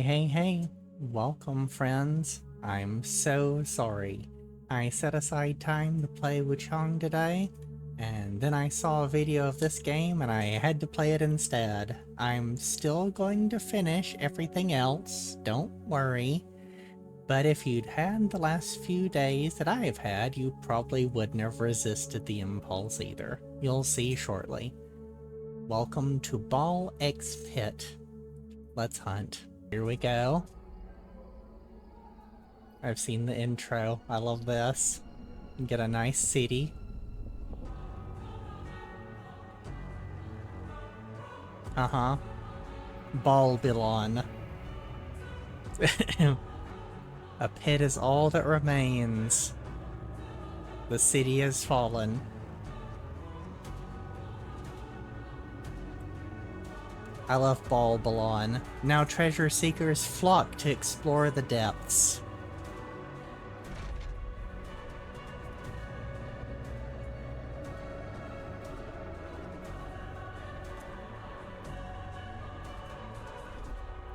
Hey, welcome friends. I'm so sorry. I set aside time to play Wuchang today, and then I saw a video of this game and I had to play it instead. I'm still going to finish everything else, don't worry. But if you'd had the last few days that I've had, you probably wouldn't have resisted the impulse either. You'll see shortly. Welcome to Ball X Pit. Let's hunt. Here we go. I've seen the intro. I love this. Get a nice city. Uh-huh. Babylon. A pit is all that remains. The city has fallen. I love Babylon. Now treasure seekers flock to explore the depths.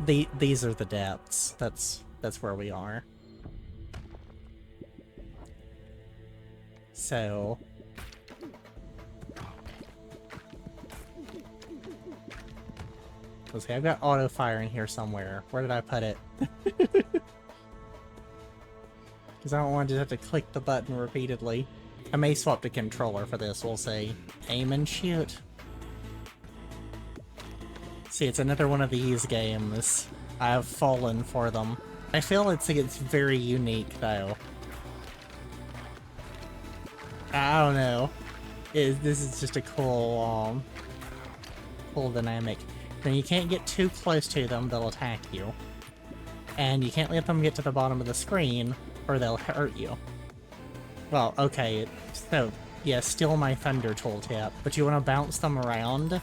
These are the depths. That's where we are. So let's see, I've got auto fire in here somewhere. Where did I put it? Because I don't want to have to click the button repeatedly. I may swap the controller for this, we'll see. Aim and shoot. See, it's another one of these games. I've fallen for them. I feel it's very unique, though. I don't know. This is just a cool dynamic. Then you can't get too close to them, they'll attack you. And you can't let them get to the bottom of the screen, or they'll hurt you. Well, okay, so, yeah, steal my thunder tooltip, but you want to bounce them around,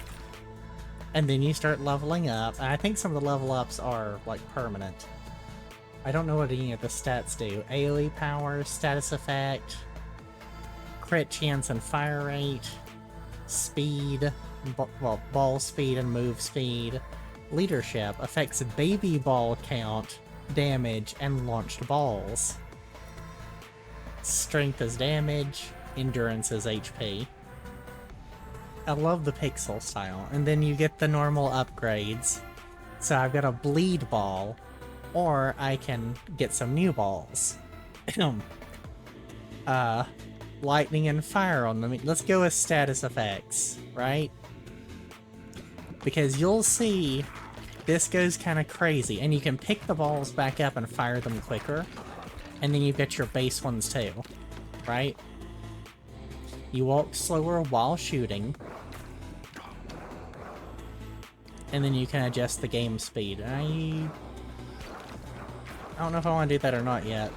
and then you start leveling up. And I think some of the level ups are, like, permanent. I don't know what any of the stats do. AoE power, status effect, crit chance and fire rate, speed, ball speed and move speed. Leadership affects baby ball count, damage, and launched balls. Strength is damage, endurance is HP. I love the pixel style, and then you get the normal upgrades. So I've got a bleed ball, or I can get some new balls. Lightning and fire on them. Let's go with status effects, right? Because you'll see this goes kind of crazy, and you can pick the balls back up and fire them quicker. And then you've got your base ones too, right? You walk slower while shooting. And then you can adjust the game speed. I don't know if I want to do that or not yet.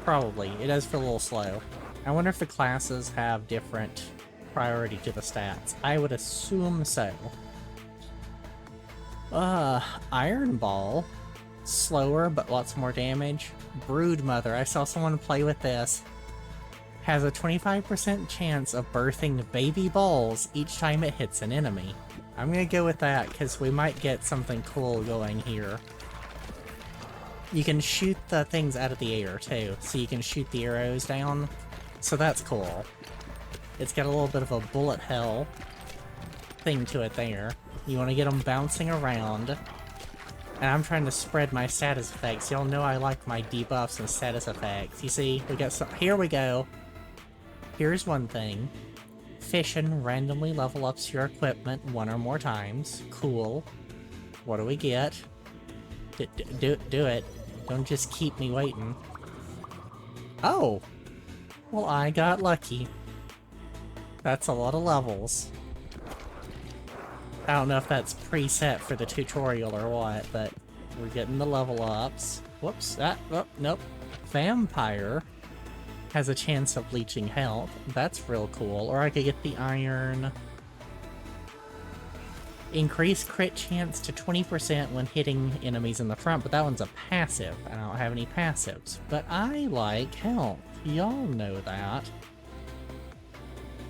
Probably. It does feel a little slow. I wonder if the classes have different priority to the stats. I would assume so. Iron Ball. Slower, but lots more damage. Brood Mother. I saw someone play with this. Has a 25% chance of birthing baby balls each time it hits an enemy. I'm gonna go with that, because we might get something cool going here. You can shoot the things out of the air, too, so you can shoot the arrows down. So that's cool. It's got a little bit of a bullet hell thing to it there. You want to get them bouncing around. And I'm trying to spread my status effects. Y'all know I like my debuffs and status effects. You see, we got some. Here we go. Here's one thing. Fission randomly level ups your equipment 1 or more times. Cool. What do we get? Do it. Don't just keep me waiting. Oh! Well, I got lucky. That's a lot of levels. I don't know if that's preset for the tutorial or what, but we're getting the level ups. Whoops. Oh, nope. Vampire has a chance of leeching health. That's real cool. Or I could get the iron. Increase crit chance to 20% when hitting enemies in the front, but that one's a passive. I don't have any passives. But I like health. Y'all know that.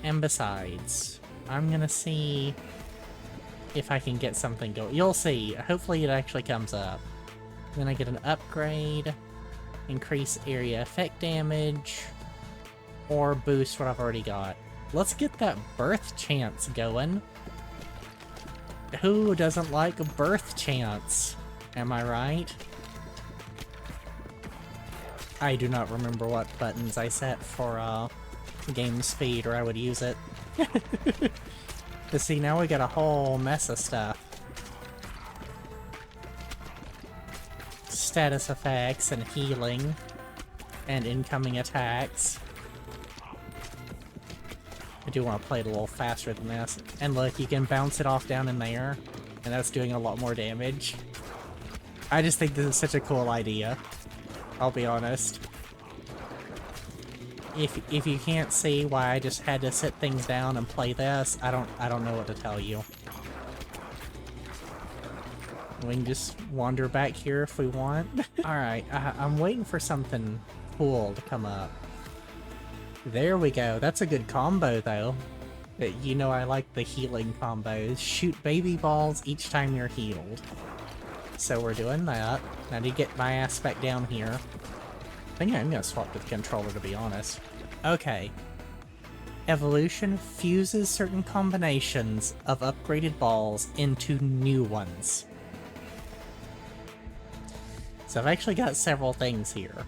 And besides, I'm gonna see If I can get something going. You'll see. Hopefully it actually comes up. Then I get an upgrade. Increase area effect damage. Or boost what I've already got. Let's get that birth chance going. Who doesn't like a birth chance? Am I right? I do not remember what buttons I set for game speed, or I would use it. But see, now we got a whole mess of stuff. Status effects and healing and incoming attacks. I do want to play it a little faster than this. And look, you can bounce it off down in there, and that's doing a lot more damage. I just think this is such a cool idea. I'll be honest. If you can't see why I just had to sit things down and play this, I don't know what to tell you. We can just wander back here if we want. Alright, I'm waiting for something cool to come up. There we go. That's a good combo, though. You know I like the healing combos. Shoot baby balls each time you're healed. So we're doing that. Now to get my ass back down here. I think I'm gonna swap to the controller, to be honest. Okay. Evolution fuses certain combinations of upgraded balls into new ones. So I've actually got several things here.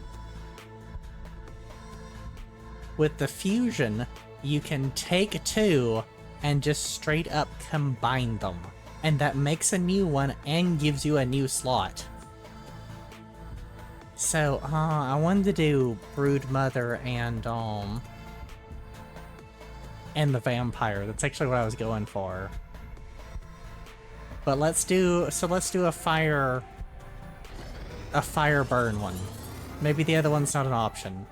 With the fusion, you can take two and just straight up combine them. And that makes a new one and gives you a new slot. So, I wanted to do Brood Mother and the Vampire. That's actually what I was going for. But let's do a fire burn one. Maybe the other one's not an option.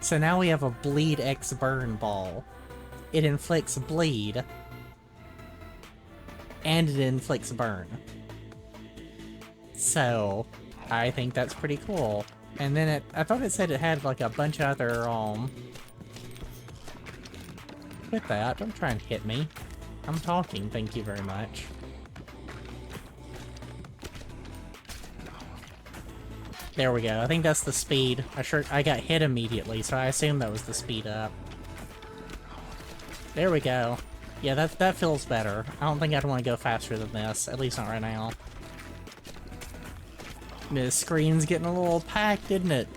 So now we have a Bleed X Burn ball. It inflicts bleed, and it inflicts burn. So, I think that's pretty cool. And then I thought it said it had like a bunch of other, Quit that, don't try and hit me. I'm talking, thank you very much. There we go, I think that's the speed. I got hit immediately, so I assume that was the speed up. There we go. Yeah, that feels better. I don't think I'd want to go faster than this, at least not right now. The screen's getting a little packed, isn't it?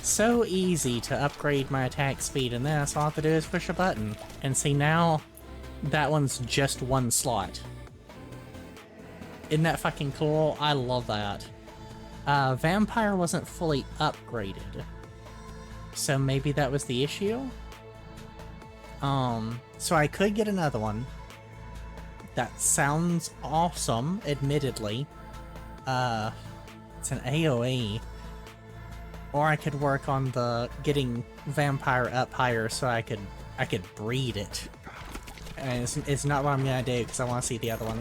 So easy to upgrade my attack speed in this, all I have to do is push a button. And see now, that one's just one slot. Isn't that fucking cool? I love that. Vampire wasn't fully upgraded. So maybe that was the issue? So I could get another one. That sounds awesome, admittedly. It's an AoE. Or I could work on the getting Vampire up higher so I could breed it. And it's not what I'm gonna do because I want to see the other one.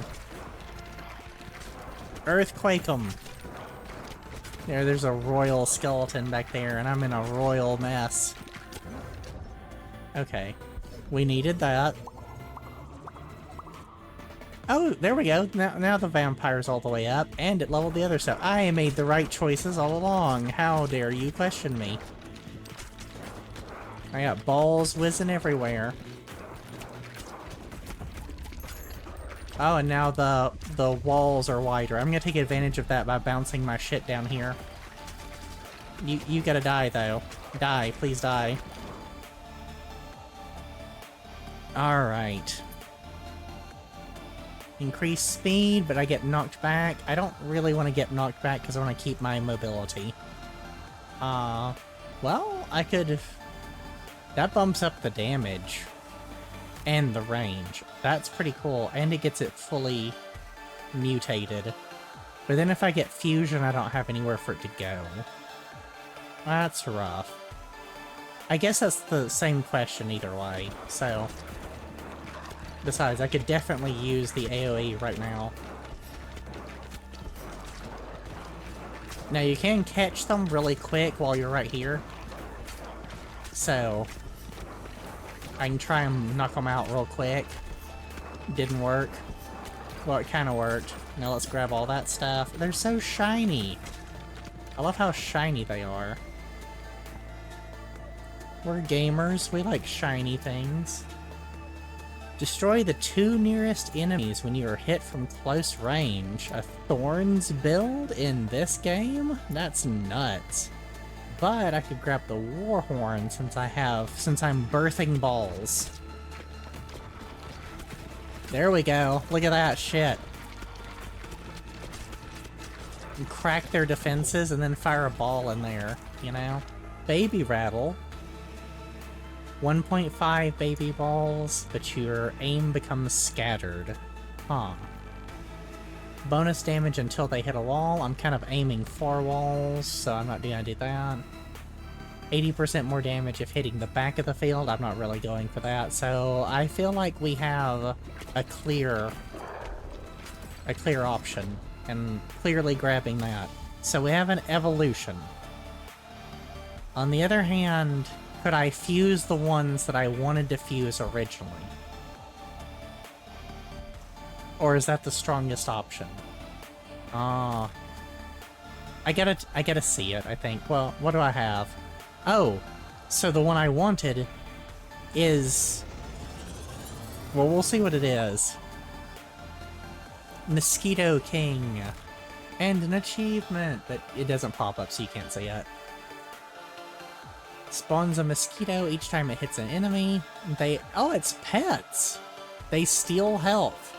Earthquake 'em! There's a royal skeleton back there, and I'm in a royal mess. Okay. We needed that. Oh, there we go. Now the vampire's all the way up, and it leveled the other stuff. I made the right choices all along. How dare you question me? I got balls whizzing everywhere. Oh, and now the walls are wider. I'm gonna take advantage of that by bouncing my shit down here. You gotta die, though. Die. Please die. Alright. Increase speed, but I get knocked back. I don't really want to get knocked back because I want to keep my mobility. Well, I could... That bumps up the damage. And the range. That's pretty cool, and it gets it fully mutated. But then if I get fusion, I don't have anywhere for it to go. That's rough. I guess that's the same question either way, so... Besides, I could definitely use the AoE right now. Now, you can catch them really quick while you're right here. So... I can try and knock them out real quick. Didn't work. Well, it kind of worked. Now let's grab all that stuff. They're so shiny. I love how shiny they are. We're gamers. We like shiny things. Destroy the 2 nearest enemies when you are hit from close range. A Thorns build in this game? That's nuts. But I could grab the Warhorn since I'm birthing balls. There we go. Look at that shit. You crack their defenses and then fire a ball in there, you know? Baby rattle. 1.5 baby balls, but your aim becomes scattered. Huh. Bonus damage until they hit a wall. I'm kind of aiming for walls, so I'm not gonna do that. 80% more damage if hitting the back of the field. I'm not really going for that, so I feel like we have a clear option, and clearly grabbing that. So we have an evolution. On the other hand, could I fuse the ones that I wanted to fuse originally? Or is that the strongest option? I gotta see it, I think. Well, what do I have? Oh, so the one I wanted is... Well, we'll see what it is. Mosquito King. And an achievement, but it doesn't pop up so you can't see it. Spawns a mosquito each time it hits an enemy. Oh, it's pets! They steal health.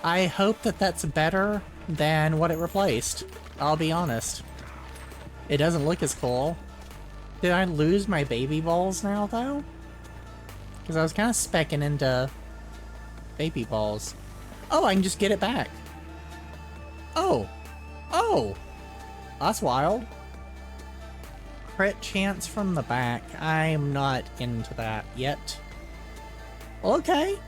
I hope that that's better than what it replaced. I'll be honest. It doesn't look as cool. Did I lose my baby balls now, though? Because I was kind of specking into baby balls. Oh, I can just get it back. Oh! Oh! That's wild. Crit chance from the back. I'm not into that yet. Okay.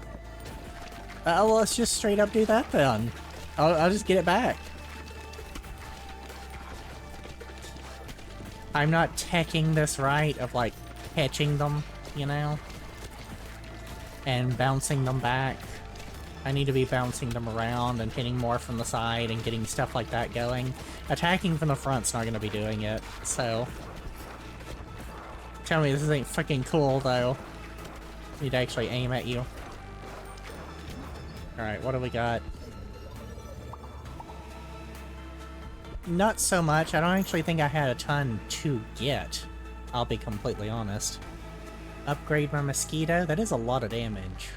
Well, let's just straight up do that then. I'll just get it back. I'm not teching this right of like catching them, you know? And bouncing them back. I need to be bouncing them around and hitting more from the side and getting stuff like that going. Attacking from the front's not going to be doing it, so... Tell me this ain't fucking cool, though. Need to actually aim at you. Alright, what do we got? Not so much. I don't actually think I had a ton to get. I'll be completely honest. Upgrade my mosquito? That is a lot of damage.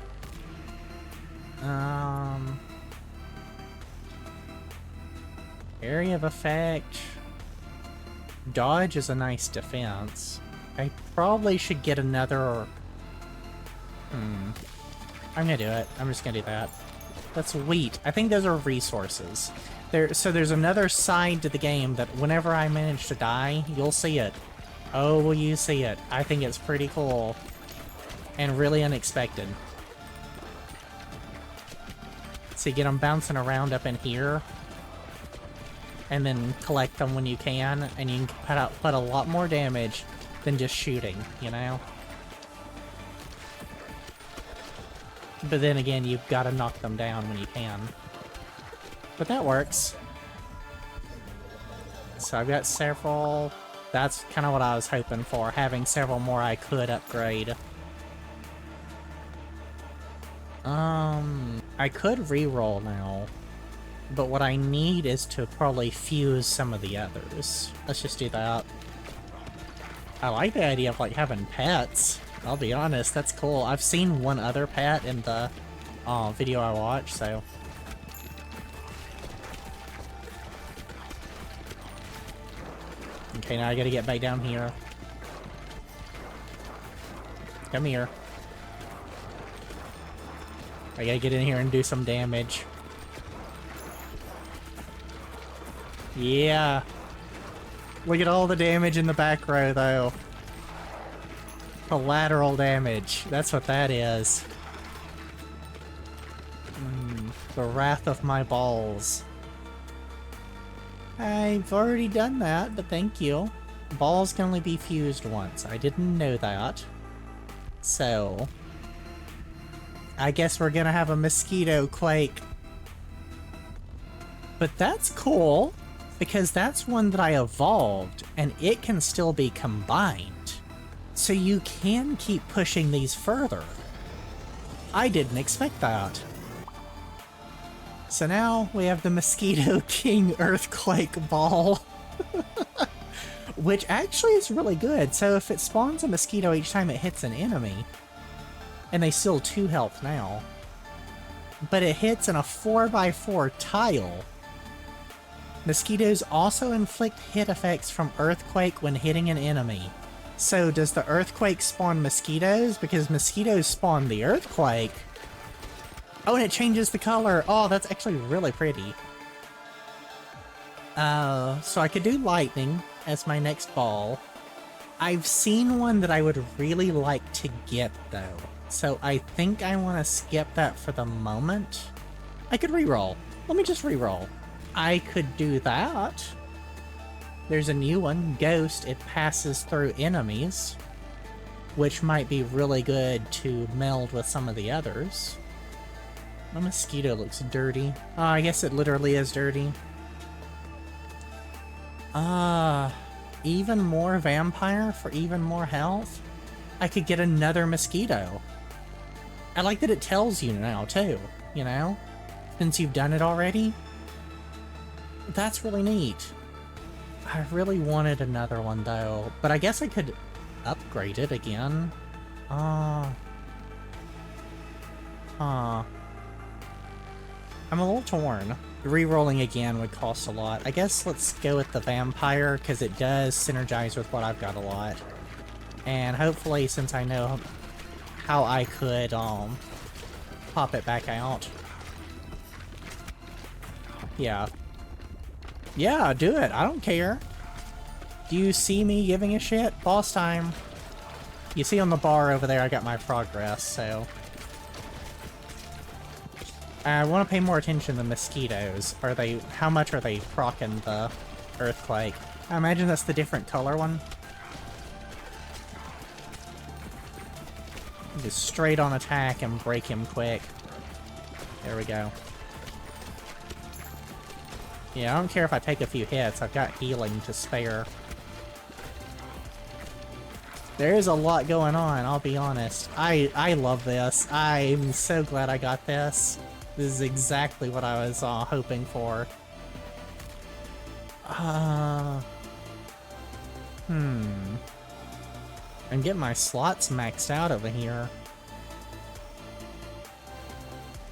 Area of effect. Dodge is a nice defense. I probably should get another... I'm gonna do it. I'm just gonna do that. That's wheat. I think those are resources. So there's another side to the game that whenever I manage to die, you'll see it. Oh, will you see it? I think it's pretty cool. And really unexpected. So you get them bouncing around up in here. And then collect them when you can, and you can put a lot more damage than just shooting, you know? But then again, you've got to knock them down when you can. But that works. So I've got several... That's kind of what I was hoping for, having several more I could upgrade. I could reroll now, but what I need is to probably fuse some of the others. Let's just do that. I like the idea of, like, having pets. I'll be honest, that's cool. I've seen one other pet in the video I watched, so... Okay, now I gotta get back down here. Come here. I gotta get in here and do some damage. Yeah. Look at all the damage in the back row, though. Collateral damage. That's what that is. The wrath of my balls. I've already done that, but thank you. Balls can only be fused once. I didn't know that. So... I guess we're gonna have a mosquito quake. But that's cool, because that's one that I evolved, and it can still be combined. So you can keep pushing these further. I didn't expect that. So now we have the Mosquito King Earthquake Ball. Which actually is really good. So if it spawns a mosquito each time it hits an enemy, and they still 2 health now, but it hits in a 4x4 tile. Mosquitoes also inflict hit effects from Earthquake when hitting an enemy. So does the Earthquake spawn mosquitoes? Because mosquitoes spawn the Earthquake. Oh, and it changes the color. Oh, that's actually really pretty. So I could do lightning as my next ball. I've seen one that I would really like to get, though. So I think I want to skip that for the moment. I could reroll. Let me just reroll. I could do that. There's a new one, Ghost. It passes through enemies, which might be really good to meld with some of the others. The mosquito looks dirty. Oh, I guess it literally is dirty. Even more vampire for even more health? I could get another mosquito. I like that it tells you now, too, you know? Since you've done it already. That's really neat. I really wanted another one, though, but I guess I could upgrade it again. I'm a little torn. Rerolling again would cost a lot. I guess let's go with the vampire, because it does synergize with what I've got a lot. And hopefully, since I know how I could, pop it back out. Yeah. Yeah, do it. I don't care. Do you see me giving a shit? Boss time. You see on the bar over there, I got my progress, so... I want to pay more attention to mosquitoes. How much are they proccing the Earthquake? I imagine that's the different color one. Just straight on attack and break him quick. There we go. Yeah, I don't care if I take a few hits. I've got healing to spare. There is a lot going on, I'll be honest. I love this. I'm so glad I got this. This is exactly what I was hoping for. I'm getting my slots maxed out over here.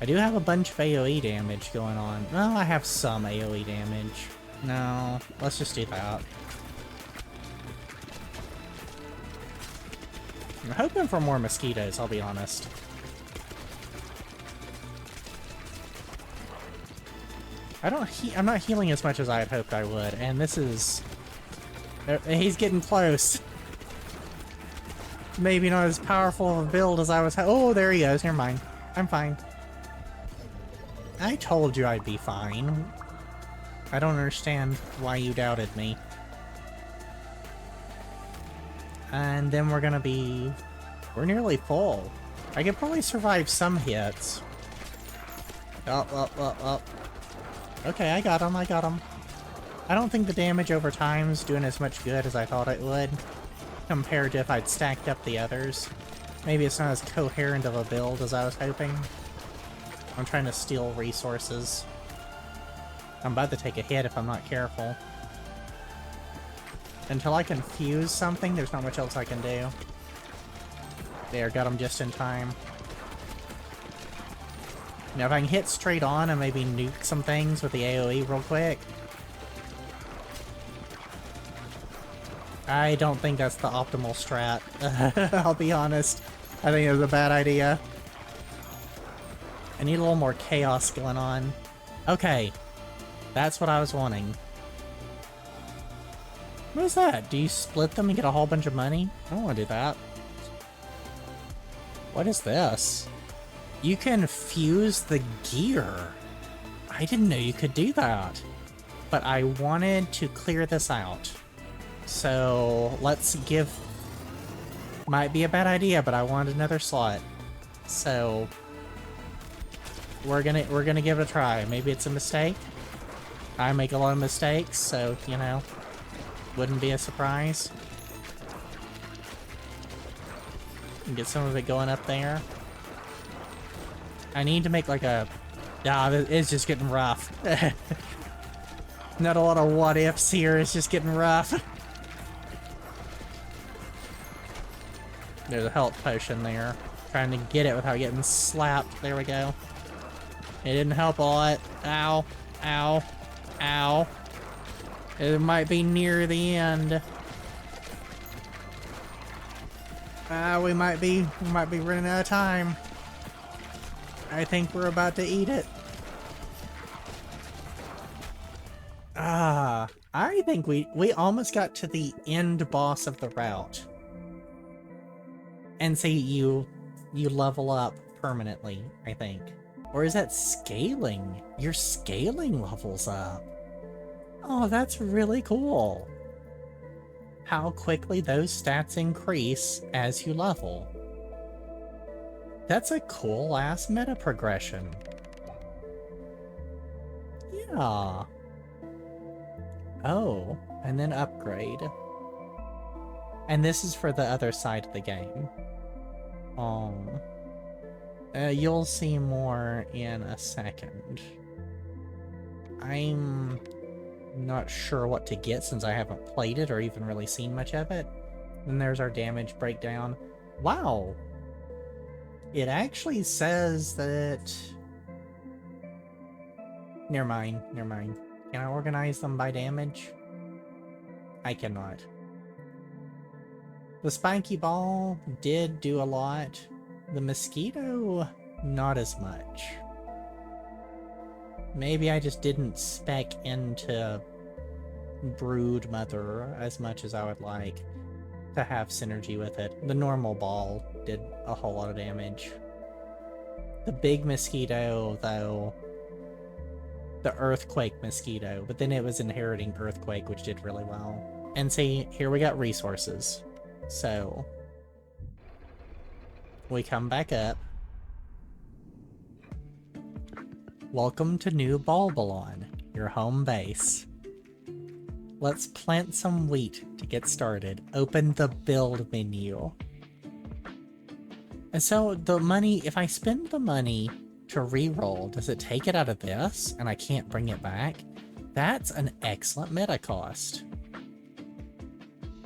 I do have a bunch of AoE damage going on. Well, I have some AoE damage. No, let's just do that. I'm hoping for more mosquitoes, I'll be honest. I'm not healing as much as I had hoped I would, and this is... He's getting close. Maybe not as powerful of a build as I was... Oh, there he goes. Never mind. I'm fine. I told you I'd be fine. I don't understand why you doubted me. And then we're gonna be... We're nearly full. I could probably survive some hits. Oh. Okay, I got him. I don't think the damage over time is doing as much good as I thought it would, compared to if I'd stacked up the others. Maybe it's not as coherent of a build as I was hoping. I'm trying to steal resources. I'm about to take a hit if I'm not careful. Until I can fuse something, there's not much else I can do. There, got him just in time. Now if I can hit straight on and maybe nuke some things with the AoE real quick. I don't think that's the optimal strat. I'll be honest. I think it was a bad idea. I need a little more chaos going on. Okay. That's what I was wanting. What is that? Do you split them and get a whole bunch of money? I don't want to do that. What is this? You can fuse the gear. I didn't know you could do that. But I wanted to clear this out. So let's give... Might be a bad idea, but I wanted another slot. So we're gonna give it a try. Maybe it's a mistake. I make a lot of mistakes, so, you know, wouldn't be a surprise. And get some of it going up there. I need to make like a... it's just getting rough. Not a lot of what ifs here, it's just getting rough. There's a health potion there. Trying to get it without getting slapped. There we go. It didn't help a lot. Ow. Ow. Ow. It might be near the end. We might be running out of time. I think we're about to eat it. I think we almost got to the end boss of the route. And see, you level up permanently, I think. Or is that scaling? Your scaling levels up. Oh, that's really cool. How quickly those stats increase as you level. That's a cool-ass meta progression. Yeah. Oh, and then upgrade. And this is for the other side of the game. You'll see more in a second. I'm not sure what to get since I haven't played it or even really seen much of it. Then there's our damage breakdown. Wow! It actually says that... Never mind, never mind. Can I organize them by damage? I cannot. The spiky ball did do a lot. The mosquito, not as much. Maybe I just didn't spec into Brood Mother as much as I would like to have synergy with it. The normal ball did a whole lot of damage. The big mosquito, though, the earthquake mosquito, but then it was inheriting earthquake, which did really well. And see, here we got resources. So we come back up. Welcome to New Balbalon, your home base. Let's plant some wheat to get started. Open the build menu. And so the money, if I spend the money to reroll, does it take it out of this and I can't bring it back? That's an excellent meta cost.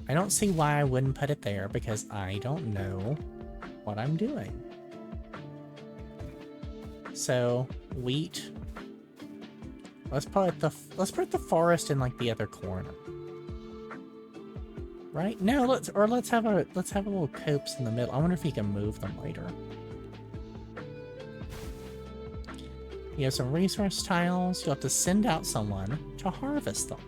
I don't see why I wouldn't put it there because I don't know what I'm doing. So, wheat. Let's put the forest in like the other corner. Right? No, let's have a little copse in the middle. I wonder if you can move them later. You have some resource tiles. You'll have to send out someone to harvest them.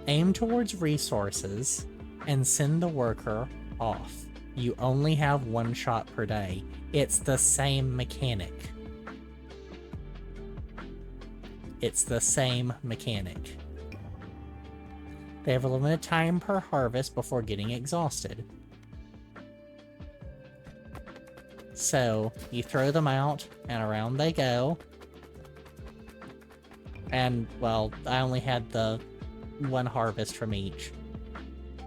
Aim towards resources and send the worker off. You only have one shot per day. It's the same mechanic. It's the same mechanic. They have a limited time per harvest before getting exhausted. So, you throw them out, and around they go. And, well, I only had the one harvest from each.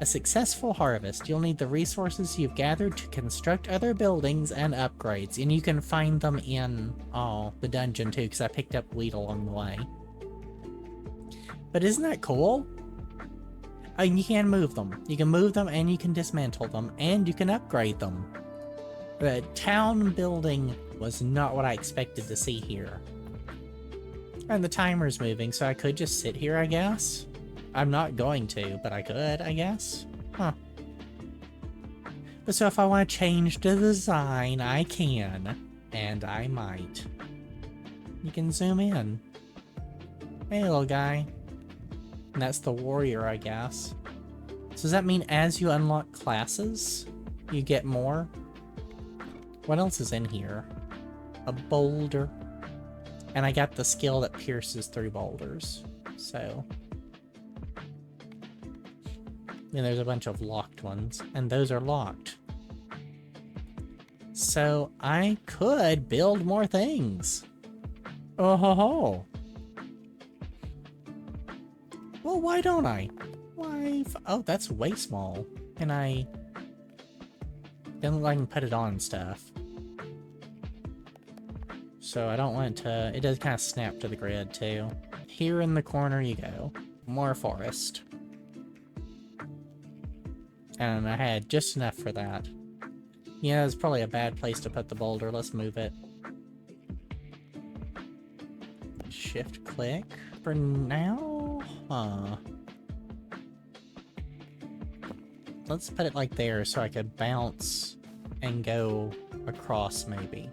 A successful harvest, you'll need the resources you've gathered to construct other buildings and upgrades, and you can find them in, the dungeon too, because I picked up wheat along the way. But isn't that cool? And you can move them. You can move them, and you can dismantle them, and you can upgrade them. The town building was not what I expected to see here. And the timer's moving, so I could just sit here, I guess? I'm not going to, but I could, I guess? Huh. But so if I want to change the design, I can. And I might. You can zoom in. Hey, little guy. And that's the warrior, I guess. So does that mean as you unlock classes, you get more? What else is in here? A boulder. And I got the skill that pierces through boulders. So... and there's a bunch of locked ones, and those are locked. So I could build more things. Oh ho ho. Well, why don't I? Why? Oh, that's way small. Can I? Doesn't look like I can put it on and stuff. So I don't want it to. It does kind of snap to the grid too. Here in the corner you go. More forest. And I had just enough for that. Yeah, it's probably a bad place to put the boulder. Let's move it. Shift click for now? Huh. Let's put it like there so I could bounce and go across maybe.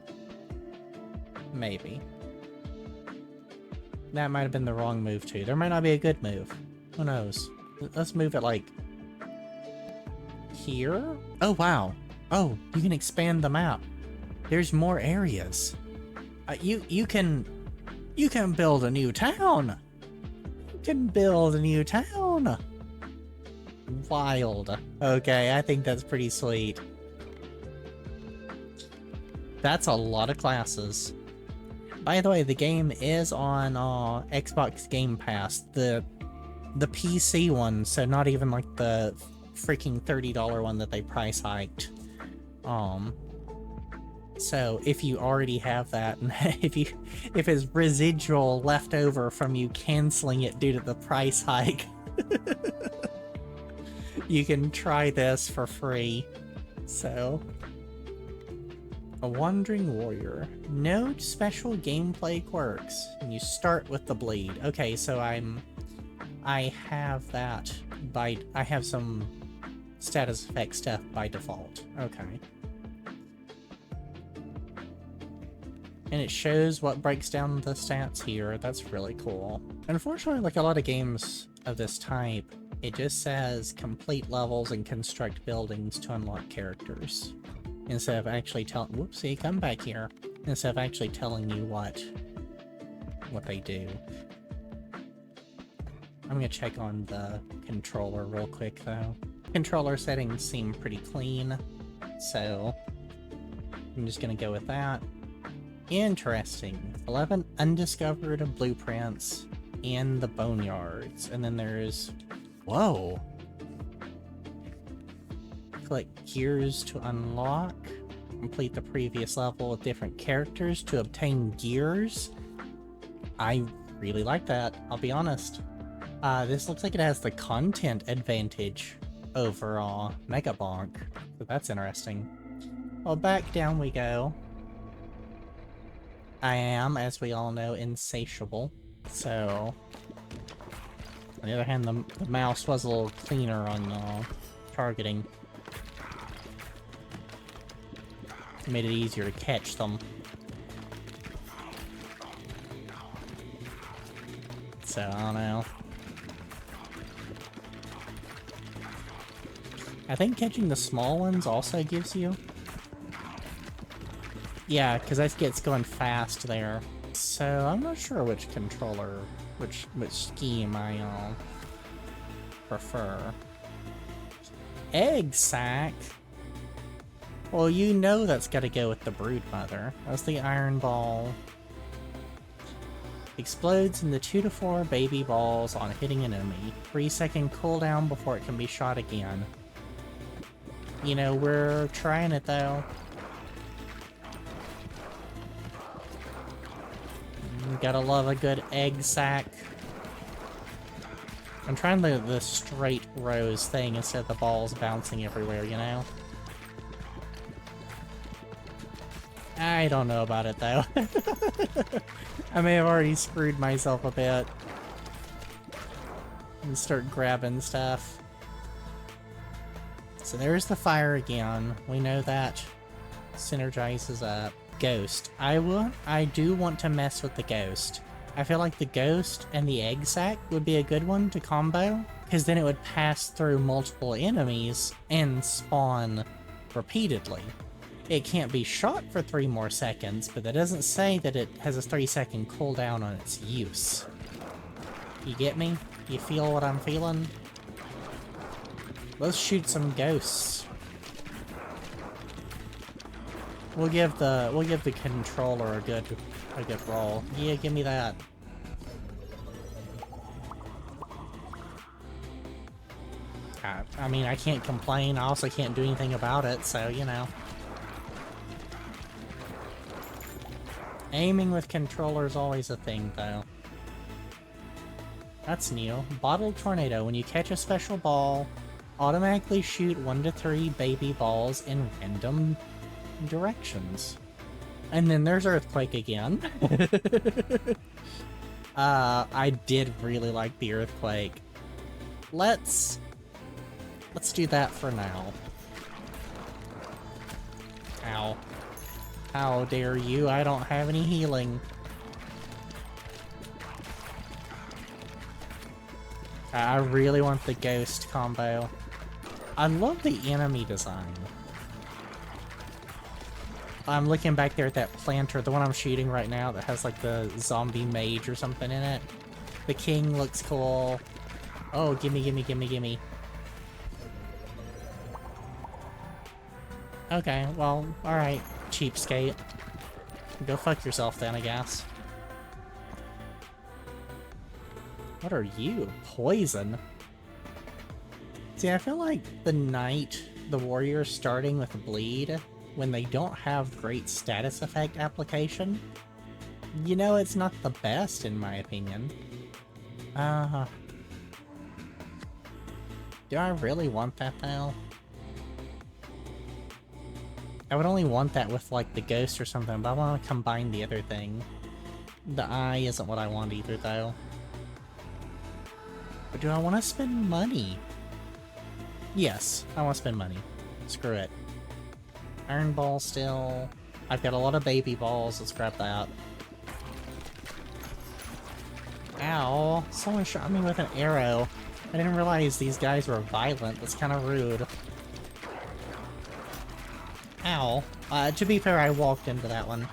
Maybe. That might have been the wrong move too. There might not be a good move. Who knows? Let's move it like here? Oh wow. Oh, you can expand the map. There's more areas. You can build a new town. You can build a new town. Wild. Okay, I think that's pretty sweet. That's a lot of classes. By the way, the game is on Xbox Game Pass, the PC one, so not even like the freaking $30 one that they price hiked. So if you already have that, and if it's residual left over from you canceling it due to the price hike, you can try this for free. So, a wandering warrior. No special gameplay quirks. And you start with the bleed. Okay, so I have that by I have some status effect stuff by default. Okay. And it shows what breaks down the stats here. That's really cool. Unfortunately, like a lot of games of this type, it just says complete levels and construct buildings to unlock characters. Instead of actually telling— whoopsie, come back here. Instead of actually telling you what they do. I'm gonna check on the controller real quick though. Controller settings seem pretty clean, so I'm just gonna go with that. Interesting. 11 undiscovered blueprints in the boneyards. And then there's— whoa! Click gears to unlock. Complete the previous level with different characters to obtain gears. I really like that, I'll be honest. This looks like it has the content advantage over Mega Bonk, so that's interesting. Well, back down we go. I am, as we all know, insatiable, so on the other hand, the mouse was a little cleaner on targeting. It made it easier to catch them. So, I don't know. I think catching the small ones also gives you... yeah, because that gets going fast there. So, I'm not sure which controller, which scheme I prefer. Egg sack? Well, you know that's gotta go with the brood mother. That's the iron ball. Explodes in the 2 to 4 baby balls on hitting an enemy. 3-second cooldown before it can be shot again. You know, we're trying it though. You gotta love a good egg sack. I'm trying the straight rows thing instead of the balls bouncing everywhere, you know? I don't know about it though. I may have already screwed myself a bit. And start grabbing stuff. So there's the fire again. We know that synergizes up. Ghost. I do want to mess with the ghost. I feel like the ghost and the egg sack would be a good one to combo, because then it would pass through multiple enemies and spawn repeatedly. It can't be shot for 3 more seconds, but that doesn't say that it has a 3-second cooldown on its use. You get me? You feel what I'm feeling? Let's shoot some ghosts. We'll give the controller a good roll. Yeah, give me that. I mean, I can't complain. I also can't do anything about it, so, you know. Aiming with controller is always a thing, though. That's new. Bottle tornado. When you catch a special ball, automatically shoot 1 to 3 baby balls in random directions. And then there's earthquake again. I did really like the earthquake. Let's do that for now. Ow. How dare you? I don't have any healing. I really want the ghost combo. I love the enemy design. I'm looking back there at that planter, the one I'm shooting right now that has like the zombie mage or something in it. The king looks cool. Oh, gimme, gimme, gimme, gimme. Okay, well, alright, cheapskate. Go fuck yourself then, I guess. What are you? Poison? See, I feel like the knight, the warrior starting with bleed, when they don't have great status effect application, you know, it's not the best in my opinion. Do I really want that though? I would only want that with like the ghost or something, but I want to combine the other thing. The eye isn't what I want either though. But do I want to spend money? Yes, I want to spend money. Screw it. Iron ball still. I've got a lot of baby balls. Let's grab that. Ow. Someone shot me with an arrow. I didn't realize these guys were violent. That's kind of rude. Ow. To be fair, I walked into that one.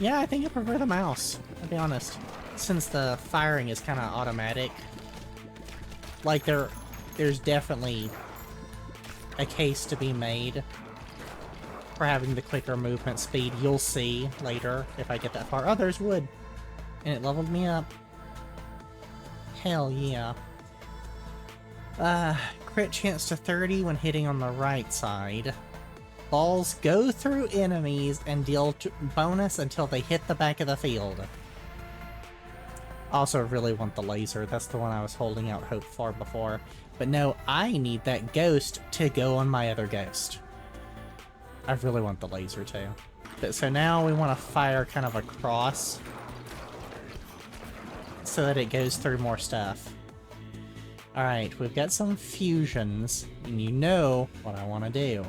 Yeah, I think I prefer the mouse. I'll be honest. Since the firing is kind of automatic. Like, there's definitely a case to be made for having the quicker movement speed. You'll see later if I get that far. Others would. And it leveled me up. Hell yeah. Crit chance to 30 when hitting on the right side. Balls go through enemies and deal bonus until they hit the back of the field. Also really want the laser. That's the one I was holding out hope for before. But no, I need that ghost to go on my other ghost. I really want the laser too. So now we want to fire kind of across so that it goes through more stuff. Alright, we've got some fusions, and you know what I want to do.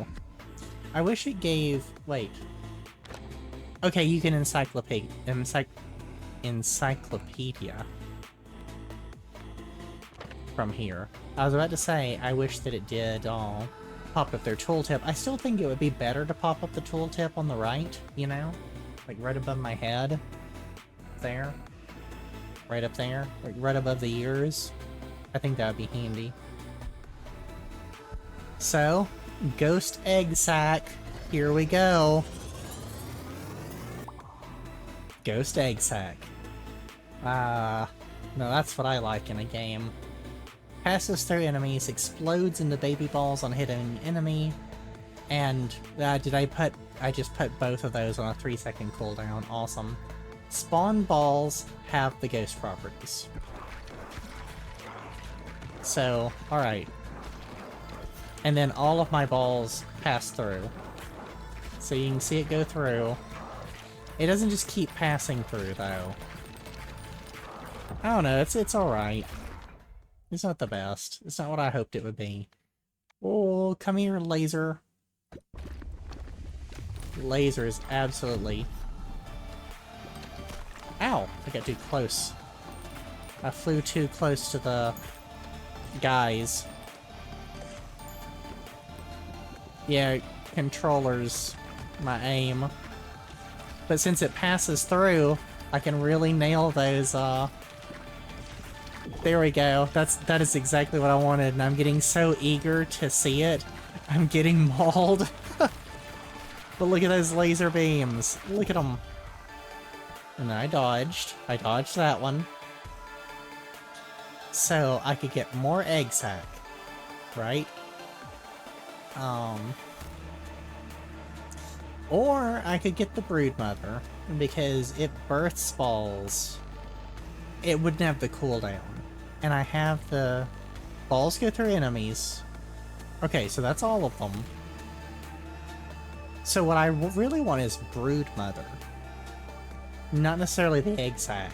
I wish it gave... wait. Okay, you can encyclopedia from here. I was about to say, I wish that it did pop up their tooltip. I still think it would be better to pop up the tooltip on the right, you know? Like right above my head. There. Right up there. Like right above the ears. I think that would be handy. So, Ghost Egg Sack. Here we go. Ghost Egg Sack. No, that's what I like in a game. Passes through enemies, explodes into baby balls on hitting enemy, and I just put both of those on a 3-second cooldown. Awesome. Spawn balls have the ghost properties. So, alright. And then all of my balls pass through. So you can see it go through. It doesn't just keep passing through, though. I don't know, it's alright. It's not the best. It's not what I hoped it would be. Oh, come here, laser. Laser is absolutely... Ow! I got too close. I flew too close to the guys. Yeah, controllers, my aim. But since it passes through, I can really nail those, There we go. That is exactly what I wanted, and I'm getting so eager to see it. I'm getting mauled. But look at those laser beams. Look at them. And I dodged. I dodged that one. So I could get more egg sac. Right? Or I could get the brood mother. Because it births balls. It wouldn't have the cooldown. And I have the balls go through enemies. Okay, so that's all of them. So what I really want is brood mother. Not necessarily the egg sac.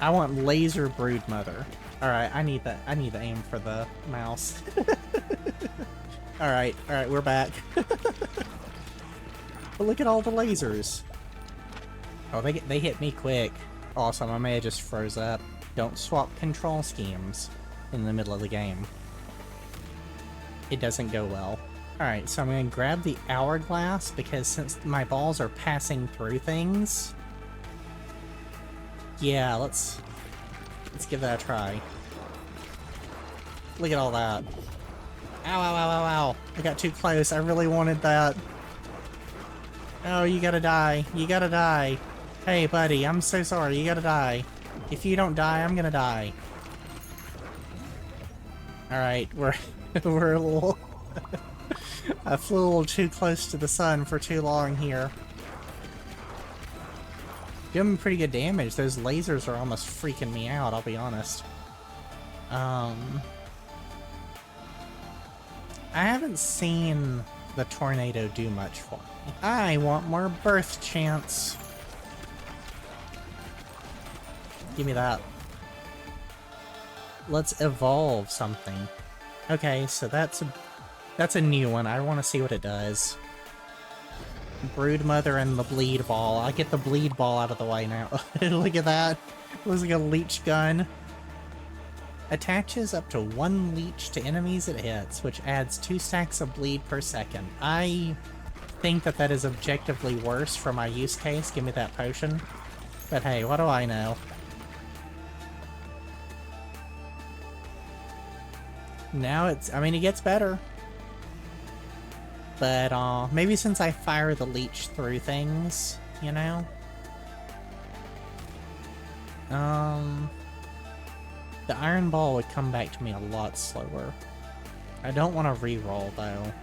I want laser brood mother. Alright, I need the aim for the mouse. Alright, we're back. But look at all the lasers. Oh, they hit me quick. Awesome, I may have just froze up. Don't swap control schemes in the middle of the game. It doesn't go well. Alright, so I'm gonna grab the hourglass because since my balls are passing through things... Yeah, let's give that a try. Look at all that. Ow, ow, ow, ow, ow. I got too close. I really wanted that. Oh, you gotta die. You gotta die. Hey, buddy, I'm so sorry. You gotta die. If you don't die, I'm gonna die. Alright, we're a little... I flew a little too close to the sun for too long here. Doing pretty good damage. Those lasers are almost freaking me out, I'll be honest. I haven't seen the tornado do much for me. I want more birth chance. Give me that. Let's evolve something. Okay, so that's a new one. I want to see what it does. Brood mother and the bleed ball. I'll get the bleed ball out of the way now. Look at that. It looks like a leech gun. Attaches up to 1 leech to enemies it hits, which adds 2 stacks of bleed per second. I think that is objectively worse for my use case. Give me that potion. But hey, what do I know? Now it gets better. But, maybe since I fire the leech through things, you know? The iron ball would come back to me a lot slower. I don't want to re-roll, though.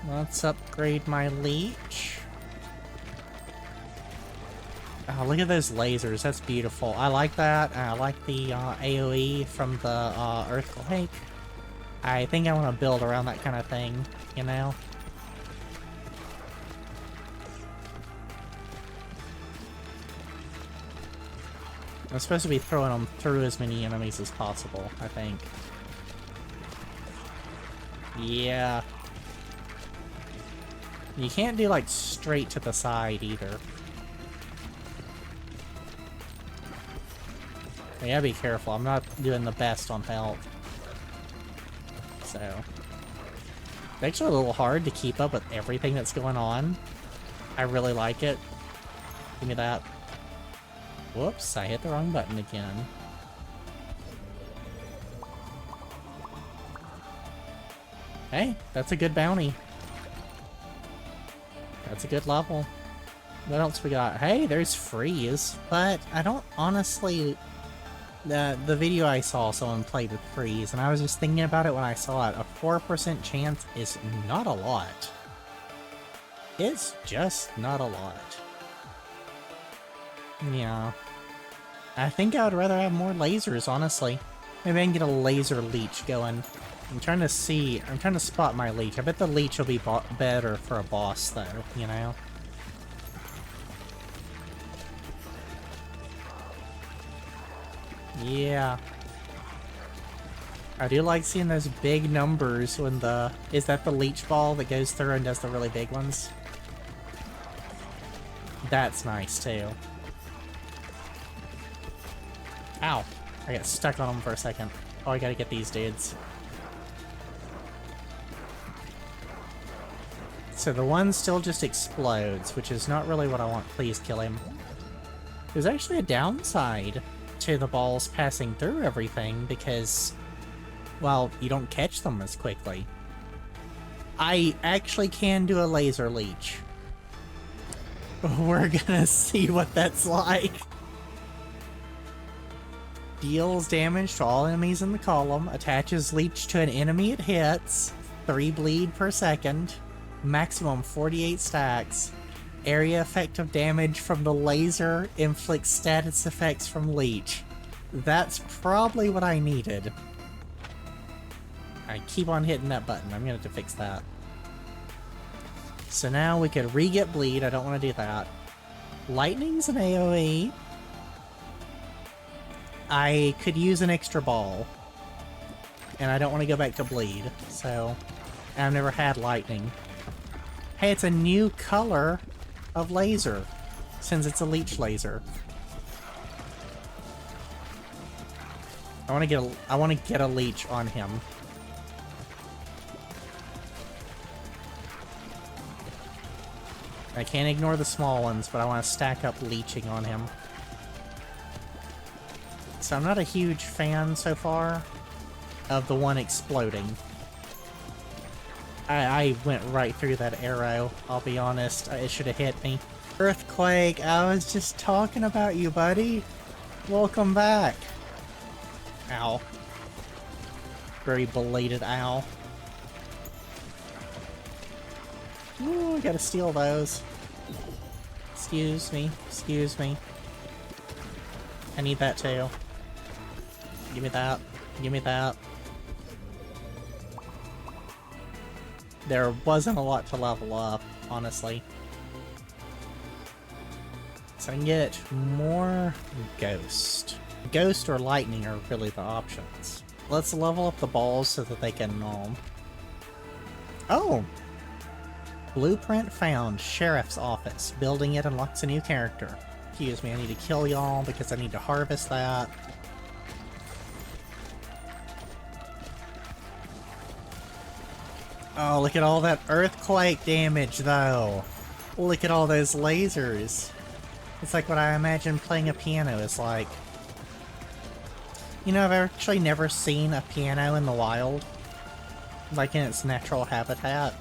Let's upgrade my leech. Oh, look at those lasers. That's beautiful. I like that. I like the AoE from the earthquake. I think I want to build around that kind of thing, you know? I'm supposed to be throwing them through as many enemies as possible, I think. Yeah. You can't do, like, straight to the side, either. You gotta be careful. I'm not doing the best on health. So... It's actually a little hard to keep up with everything that's going on. I really like it. Give me that. Whoops, I hit the wrong button again. Hey, that's a good bounty. That's a good level. What else we got? Hey, there's freeze, but I don't honestly... The video I saw, someone played with freeze, and I was just thinking about it when I saw it. A 4% chance is not a lot. It's just not a lot. Yeah. I think I would rather have more lasers, honestly. Maybe I can get a laser leech going. I'm trying to spot my leech. I bet the leech will be better for a boss, though, you know? Yeah. I do like seeing those big numbers when the... Is that the leech ball that goes through and does the really big ones? That's nice, too. Ow. I got stuck on them for a second. Oh, I gotta get these dudes. So the one still just explodes, which is not really what I want. Please kill him. There's actually a downside to the balls passing through everything because, well, you don't catch them as quickly. I actually can do a laser leech. We're gonna see what that's like. Deals damage to all enemies in the column. Attaches leech to an enemy it hits. 3 bleed per second. Maximum 48 stacks. Area effective damage from the laser. Inflicts status effects from leech. That's probably what I needed. I keep on hitting that button. I'm gonna have to fix that. So now we could re-get bleed. I don't want to do that. Lightning's an AoE. I could use an extra ball. And I don't want to go back to bleed. So, I've never had lightning. Hey, it's a new color of laser. Since it's a leech laser. I want to get a leech on him. I can't ignore the small ones, but I want to stack up leeching on him. So I'm not a huge fan so far of the one exploding. I went right through that arrow, I'll be honest. It should have hit me. Earthquake, I was just talking about you, buddy. Welcome back. Ow. Very belated ow. Ooh, I gotta steal those. Excuse me, excuse me. I need that too. Give me that, give me that. There wasn't a lot to level up, honestly. So I can get more ghost. Ghost or lightning are really the options. Let's level up the balls so that they can, Oh! Blueprint found. Sheriff's office. Building it unlocks a new character. Excuse me, I need to kill y'all because I need to harvest that. Oh, look at all that earthquake damage, though. Look at all those lasers. It's like what I imagine playing a piano is like. You know, I've actually never seen a piano in the wild. Like in its natural habitat.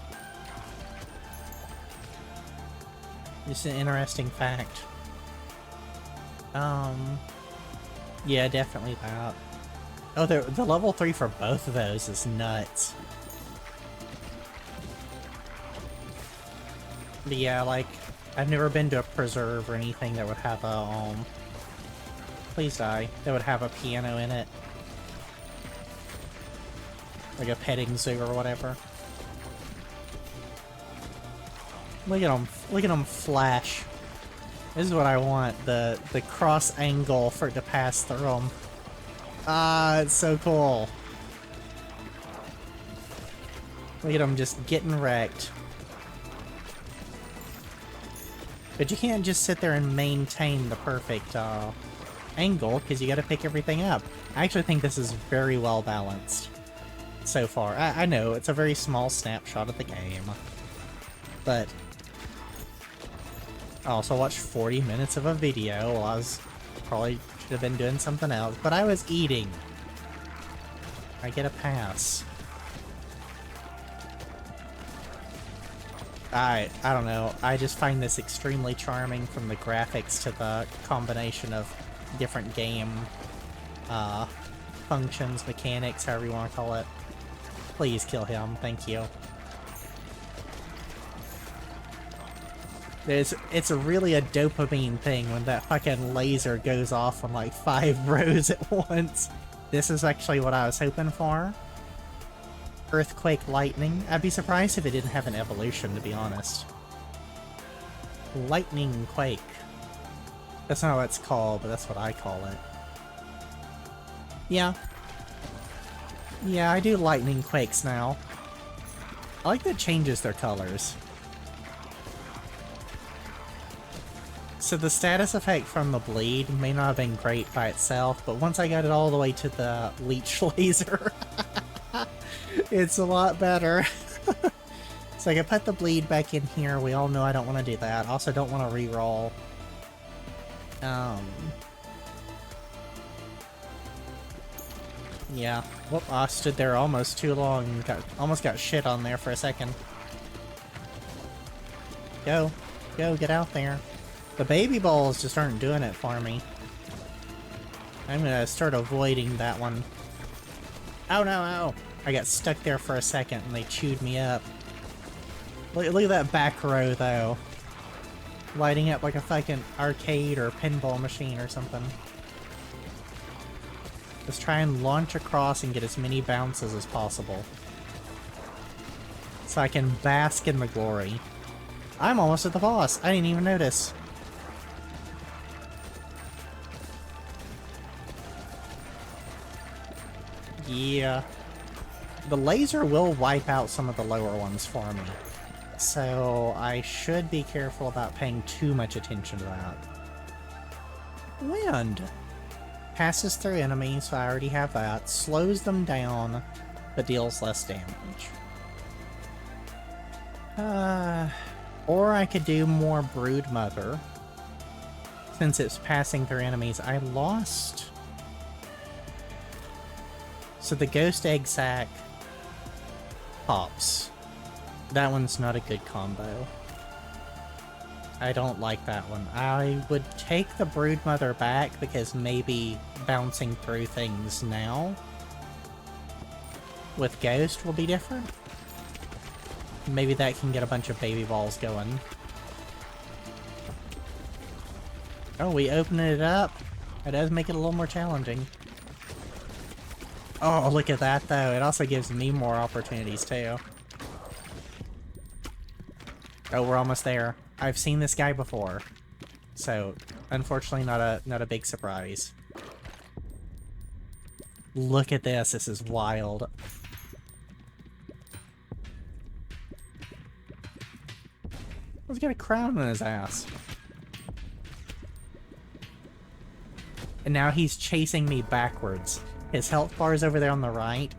Just an interesting fact. Yeah, definitely that. Oh, the level 3 for both of those is nuts. But yeah, like, I've never been to a preserve or anything that would have a, please die, that would have a piano in it. Like a petting zoo or whatever. Look at them flash. This is what I want, the cross angle for it to pass through them. Ah, it's so cool. Look at them just getting wrecked. But you can't just sit there and maintain the perfect angle, because you gotta pick everything up. I actually think this is very well balanced so far. I know, it's a very small snapshot of the game. But I also watched 40 minutes of a video while I was probably should have been doing something else, but I was eating. I get a pass. I don't know. I just find this extremely charming, from the graphics to the combination of different game functions, mechanics, however you want to call it. Please kill him, thank you. It's really a dopamine thing when that fucking laser goes off on like 5 rows at once. This is actually what I was hoping for. Earthquake lightning. I'd be surprised if it didn't have an evolution, to be honest. Lightning quake. That's not what it's called, but that's what I call it. Yeah. Yeah, I do lightning quakes now. I like that it changes their colors. So the status effect from the bleed may not have been great by itself, but once I got it all the way to the leech laser, it's a lot better. So I can put the bleed back in here. We all know I don't want to do that. Also don't want to re-roll. Yeah. Whoop, I stood there almost too long. Almost got shit on there for a second. Go. Go, get out there. The baby balls just aren't doing it for me. I'm gonna start avoiding that one. Oh no, oh! I got stuck there for a second and they chewed me up. Look at that back row though. Lighting up like a fucking arcade or pinball machine or something. Let's try and launch across and get as many bounces as possible. So I can bask in the glory. I'm almost at the boss. I didn't even notice. Yeah. The laser will wipe out some of the lower ones for me. So I should be careful about paying too much attention to that. Wind. Passes through enemies, so I already have that. Slows them down, but deals less damage. Or I could do more Brood Mother. Since it's passing through enemies, I lost... So the Ghost Egg Sac pops. That one's not a good combo. I don't like that one. I would take the Brood Mother back because maybe bouncing through things now with Ghost will be different. Maybe that can get a bunch of baby balls going. Oh, we open it up. That does make it a little more challenging. Oh, look at that though. It also gives me more opportunities too. Oh, we're almost there. I've seen this guy before. So, unfortunately not a big surprise. Look at this. This is wild. Let's get a crown on his ass. And now he's chasing me backwards. His health bar is over there on the right.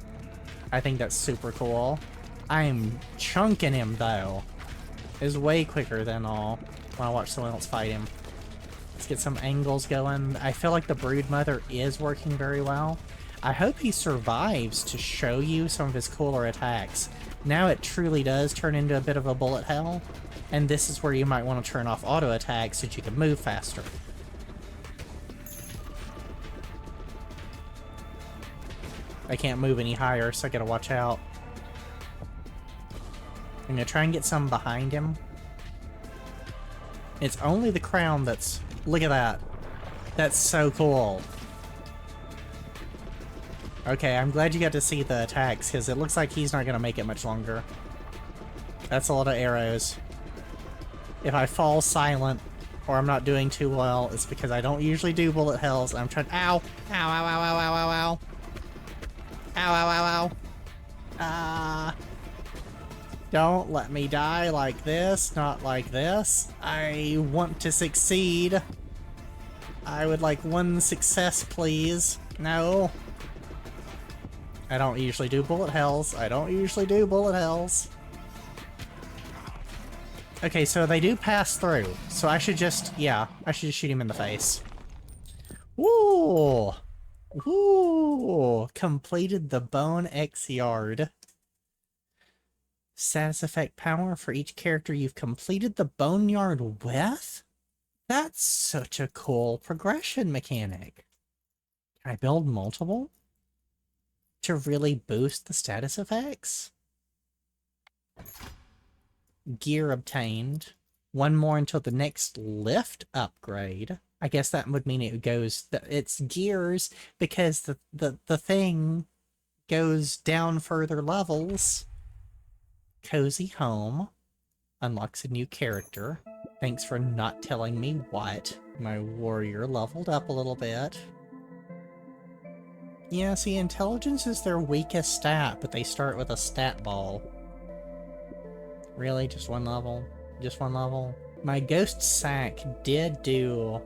I think that's super cool. I'm chunking him though. It's way quicker than all when I watch someone else fight him. Let's get some angles going. I feel like the Brood Mother is working very well. I hope he survives to show you some of his cooler attacks. Now it truly does turn into a bit of a bullet hell. And this is where you might want to turn off auto attacks so that you can move faster. I can't move any higher, so I gotta watch out. I'm gonna try and get some behind him. It's only the crown that's... Look at that. That's so cool. Okay, I'm glad you got to see the attacks, because it looks like he's not gonna make it much longer. That's a lot of arrows. If I fall silent, or I'm not doing too well, it's because I don't usually do bullet hells. I'm trying... Ow! Ow, ow, ow, ow, ow, ow, ow. Ow, ow, ow, ow. Ah. Don't let me die like this, not like this. I want to succeed. I would like one success, please. No. I don't usually do bullet hells. I don't usually do bullet hells. Okay, so they do pass through. So I should just, yeah, I should just shoot him in the face. Woo! Woo! Completed the Bone X Yard. Status effect power for each character you've completed the Boneyard with? That's such a cool progression mechanic. Can I build multiple? To really boost the status effects? Gear obtained. One more until the next lift upgrade. I guess that would mean it goes... It's gears because the thing goes down further levels. Cozy Home. Unlocks a new character. Thanks for not telling me what. My warrior leveled up a little bit. Yeah, see, intelligence is their weakest stat, but they start with a stat ball. Really? Just one level? Just one level? My Ghost Sack did do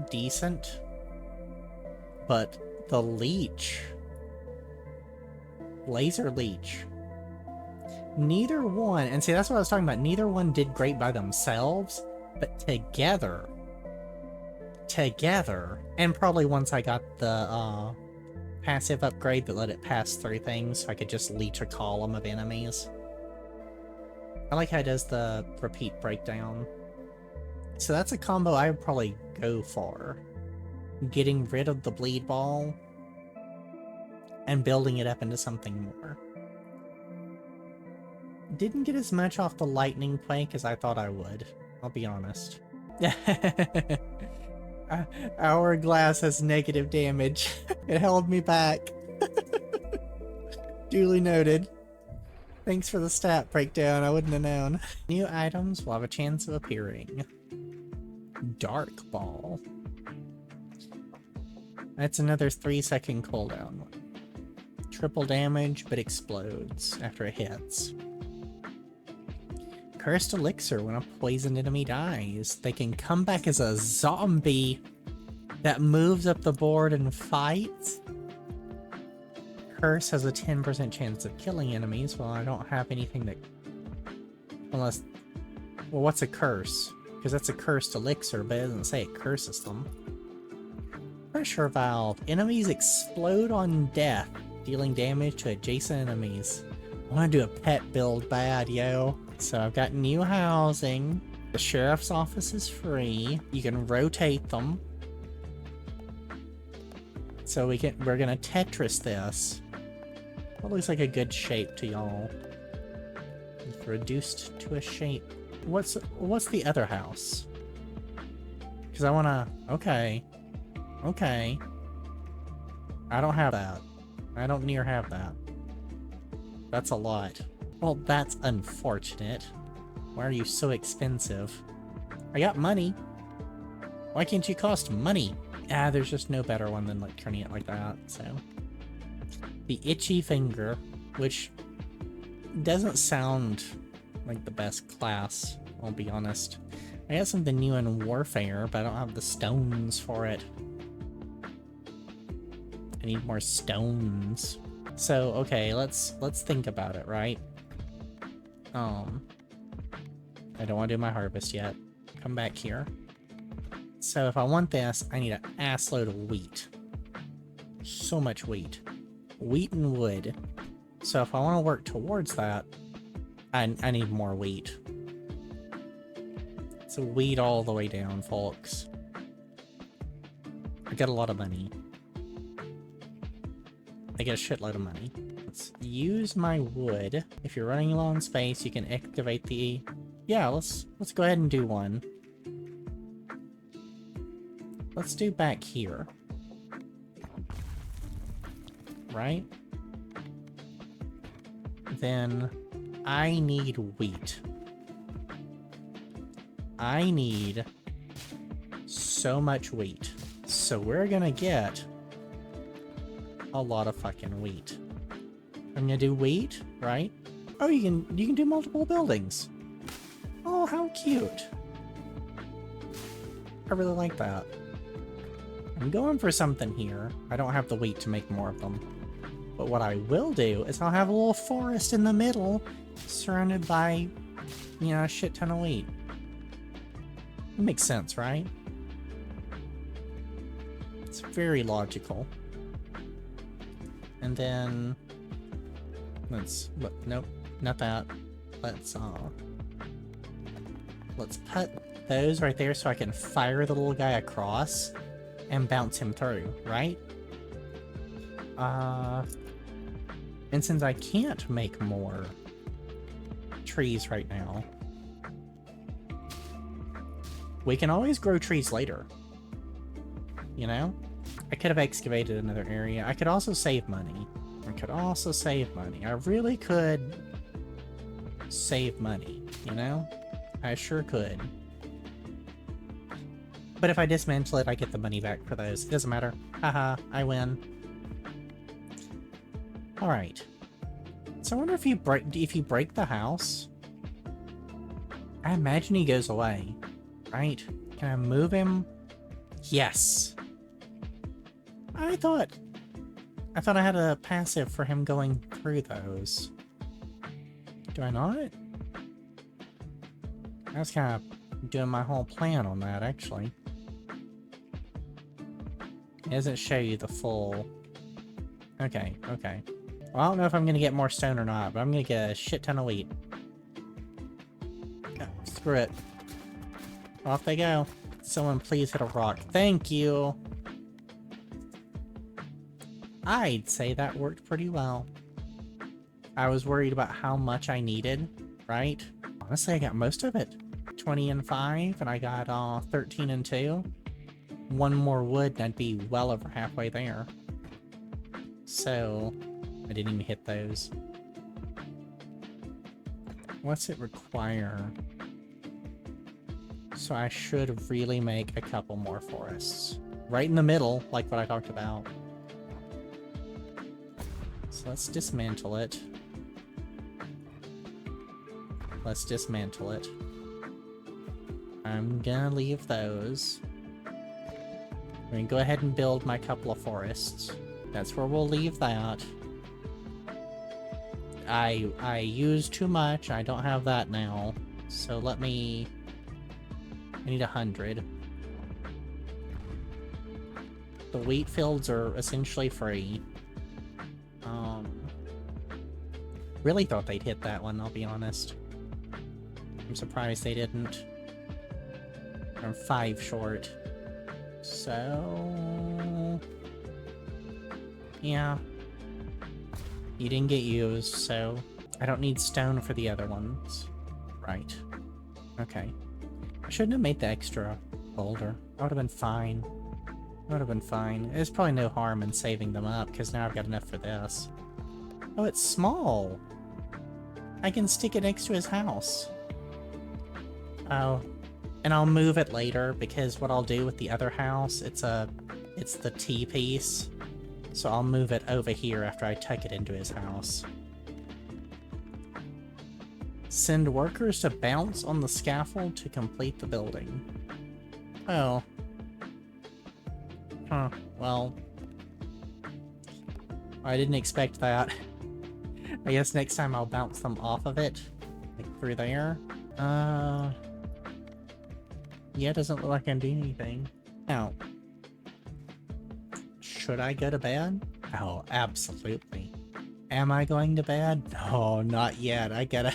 decent, but the Leech... Laser Leech... Neither one, and see, that's what I was talking about, neither one did great by themselves, but together, and probably once I got the passive upgrade that let it pass through things, so I could just leech a column of enemies. I like how it does the repeat breakdown. So that's a combo I would probably go for. Getting rid of the bleed ball and building it up into something more. Didn't get as much off the lightning quake as I thought I would. I'll be honest. Hourglass has negative damage. It held me back. Duly noted. Thanks for the stat breakdown, I wouldn't have known. New items will have a chance of appearing. Dark Ball. That's another 3-second cooldown. Triple damage, but explodes after it hits. Cursed Elixir. When a poisoned enemy dies, they can come back as a zombie that moves up the board and fights. Curse has a 10% chance of killing enemies. Well, I don't have anything that... Unless... Well, what's a curse? Because that's a cursed elixir, but it doesn't say it curses them. Pressure Valve. Enemies explode on death, dealing damage to adjacent enemies. I want to do a pet build bad, yo. So I've got new housing. The sheriff's office is free. You can rotate them. So we're gonna Tetris this. What looks like a good shape to y'all? It's reduced to a shape. What's the other house? Because I wanna... Okay. Okay. I don't have that. I don't near have that. That's a lot. Well, that's unfortunate. Why are you so expensive? I got money. Why can't you cost money? Ah, there's just no better one than like turning it like that, so. The Itchy Finger, which doesn't sound like the best class, I'll be honest. I got something new in Warfare, but I don't have the stones for it. I need more stones. So, okay, let's think about it, right? I don't want to do my harvest yet. Come back here. So if I want this, I need an ass load of wheat. So much wheat. Wheat and wood. So if I want to work towards that, I need more wheat. So wheat all the way down, folks. I got a lot of money. I get a shitload of money. Let's use my wood. If you're running low on space, you can activate the... Yeah, let's go ahead and do one. Let's do back here. Right? Then I need wheat. I need so much wheat. So we're gonna get a lot of fucking wheat. I'm gonna do wheat, right? Oh, you can do multiple buildings. Oh, how cute. I really like that. I'm going for something here. I don't have the wheat to make more of them. But what I will do is I'll have a little forest in the middle surrounded by, you know, a shit ton of wheat. It makes sense, right? It's very logical. And then nope, not that. Let's put those right there so I can fire the little guy across and bounce him through, right? And since I can't make more trees right now, we can always grow trees later. You know? I could have excavated another area. I could also save money. I really could save money, you know? I sure could. But if I dismantle it, I get the money back for those. It doesn't matter. Haha, I win. Alright. So I wonder if you break the house, I imagine he goes away. Right? Can I move him? Yes. I thought I had a passive for him going through those. Do I not? I was kind of doing my whole plan on that, actually. It doesn't show you the full... Okay, okay. Well, I don't know if I'm gonna get more stone or not, but I'm gonna get a shit ton of wheat. Oh, screw it. Off they go. Someone please hit a rock. Thank you! I'd say that worked pretty well. I was worried about how much I needed, right? Honestly, I got most of it. 20 and 5, and I got 13 and 2. One more wood, and I'd be well over halfway there. So, I didn't even hit those. What's it require? So I should really make a couple more forests. Right in the middle, like what I talked about. So let's dismantle it. Let's dismantle it. I'm gonna leave those. I'm gonna go ahead and build my couple of forests. That's where we'll leave that. I used too much. I don't have that now. So let me... I need 100. The wheat fields are essentially free. Really thought they'd hit that one, I'll be honest. I'm surprised they didn't. I'm 5 short. So... yeah. You didn't get used, so... I don't need stone for the other ones. Right. Okay. I shouldn't have made the extra boulder. I would have been fine. I would have been fine. There's probably no harm in saving them up, because now I've got enough for this. Oh, it's small! I can stick it next to his house. Oh. And I'll move it later, because what I'll do with the other house, it's the T-piece. So I'll move it over here after I tuck it into his house. Send workers to bounce on the scaffold to complete the building. Oh. Huh. Well. I didn't expect that. I guess next time I'll bounce them off of it. Like through there. Yeah, it doesn't look like I'm doing anything. Now. Should I go to bed? Oh, absolutely. Am I going to bed? No, not yet. I gotta...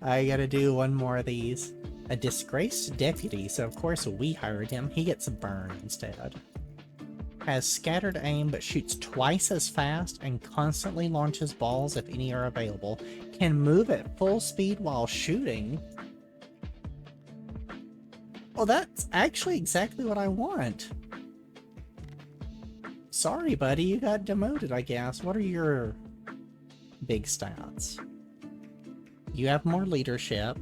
I gotta do one more of these. A disgraced deputy, so of course we hired him. He gets a burn instead. Has scattered aim but shoots twice as fast and constantly launches balls if any are available. Can move at full speed while shooting. Well, that's actually exactly what I want. Sorry, buddy, you got demoted, I guess. What are your big stats? You have more leadership.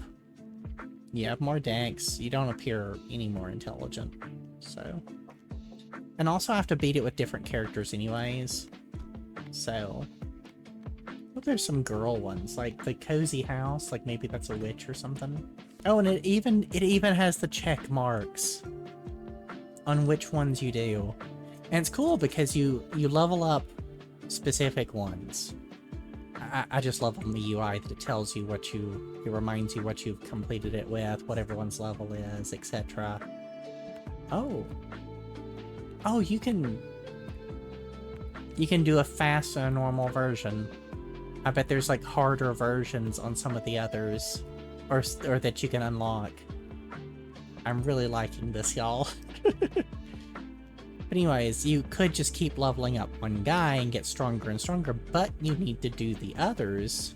You have more dex. You don't appear any more intelligent. So... and also I have to beat it with different characters anyways. So... oh, there's some girl ones, like the cozy house, like maybe that's a witch or something. Oh, and it even has the check marks on which ones you do. And it's cool because you level up specific ones. I just love on the UI that it tells you what it reminds you what you've completed it with, what everyone's level is, etc. Oh. Oh, you can do a fast and a normal version. I bet there's like harder versions on some of the others, or that you can unlock. I'm really liking this, y'all. But anyways, you could just keep leveling up one guy and get stronger and stronger, but you need to do the others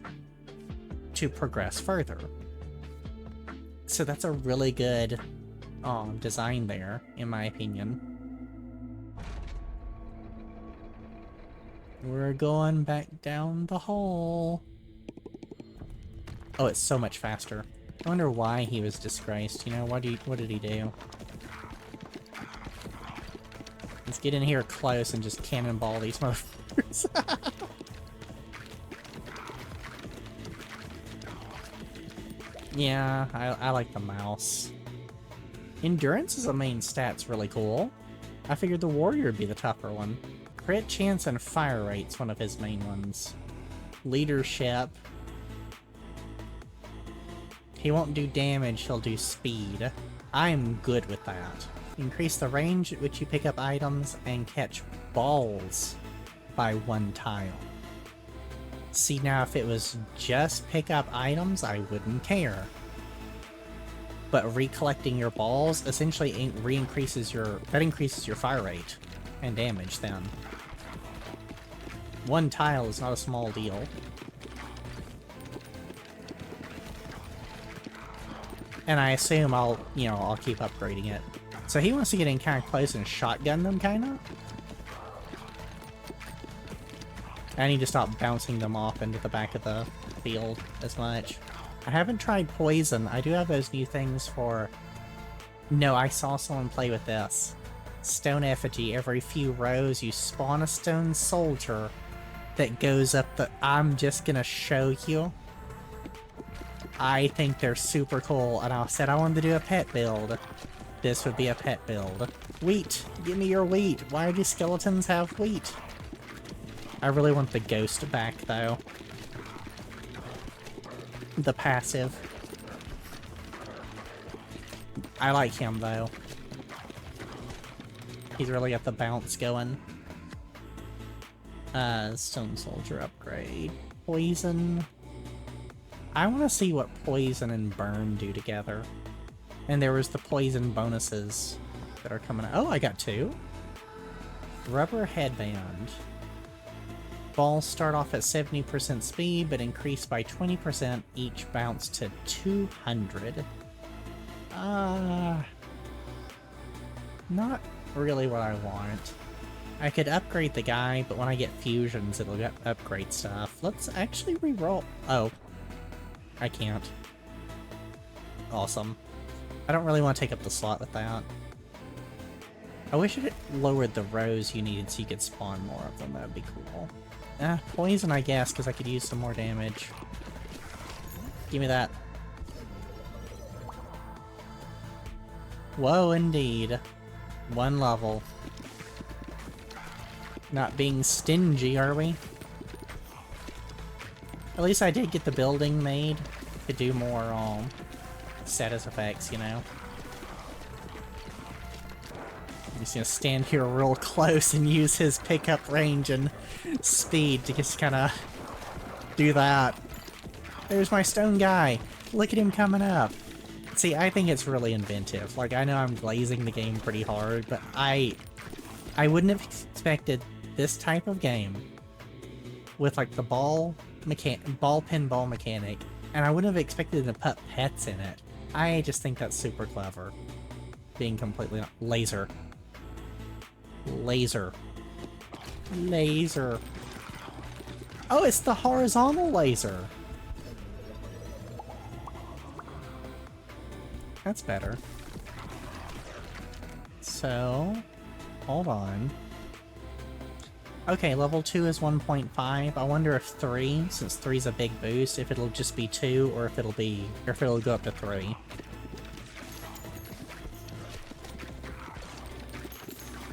to progress further. So that's a really good design there, in my opinion. We're going back down the hole. Oh, it's so much faster. I wonder why he was disgraced. You know, what did he do? Let's get in here close and just cannonball these motherfuckers. Yeah, I like the mouse. Endurance as a main stat's really cool. I figured the warrior would be the tougher one. Crit chance and fire rate's one of his main ones. Leadership. He won't do damage, he'll do speed. I'm good with that. Increase the range at which you pick up items and catch balls by 1 tile. See, now if it was just pick up items, I wouldn't care. but recollecting your balls essentially increases your fire rate and damage then. One tile is not a small deal. And I assume I'll keep upgrading it. So he wants to get in kind of close and shotgun them, kind of? I need to stop bouncing them off into the back of the field as much. I haven't tried poison. I do have those new things for... No, I saw someone play with this. Stone effigy. Every few rows you spawn a stone soldier that goes up the... I'm just gonna show you. I think they're super cool, and I said I wanted to do a pet build. This would be a pet build. Wheat! Give me your wheat! Why do skeletons have wheat? I really want the ghost back, though. The passive. I like him, though. He's really got the bounce going. Stone Soldier upgrade. Poison. I want to see what poison and burn do together. And there was the poison bonuses that are coming out. Oh, I got 2. Rubber headband. Balls start off at 70% speed, but increase by 20% each bounce to 200. Not really what I want. I could upgrade the guy, but when I get fusions, it'll upgrade stuff. Let's actually re-roll. Oh. I can't. Awesome. I don't really want to take up the slot with that. I wish it lowered the rows you needed so you could spawn more of them. That would be cool. Poison, I guess, because I could use some more damage. Give me that. Whoa, indeed. 1 level. Not being stingy, are we? At least I did get the building made. Could do more, status effects, you know? I'm just gonna stand here real close and use his pickup range and speed to just kinda do that. There's my stone guy! Look at him coming up! See, I think it's really inventive. Like, I know I'm glazing the game pretty hard, but I wouldn't have expected this type of game with, like, the ball pinball mechanic, and I wouldn't have expected to put pets in it. I just think that's super clever. Being completely... Laser. Laser. Laser. Oh, it's the horizontal laser! That's better. So... Hold on. Okay, level 2 is 1.5. I wonder if 3, since 3 is a big boost, if it'll just be 2 or if it'll go up to 3.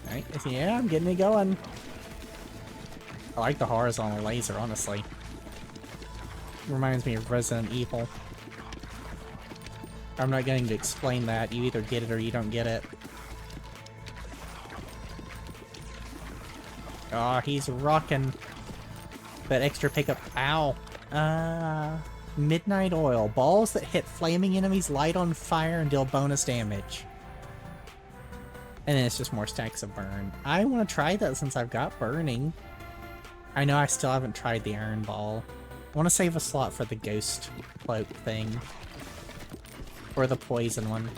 Alright, yeah, I'm getting it going. I like the horizontal laser, honestly. Reminds me of Resident Evil. I'm not going to explain that. You either get it or you don't get it. Oh, he's rocking that extra pickup. Ow. Midnight Oil. Balls that hit flaming enemies light on fire and deal bonus damage. And then it's just more stacks of burn. I want to try that since I've got burning. I know I still haven't tried the Iron Ball. I want to save a slot for the Ghost Cloak thing. Or the Poison one.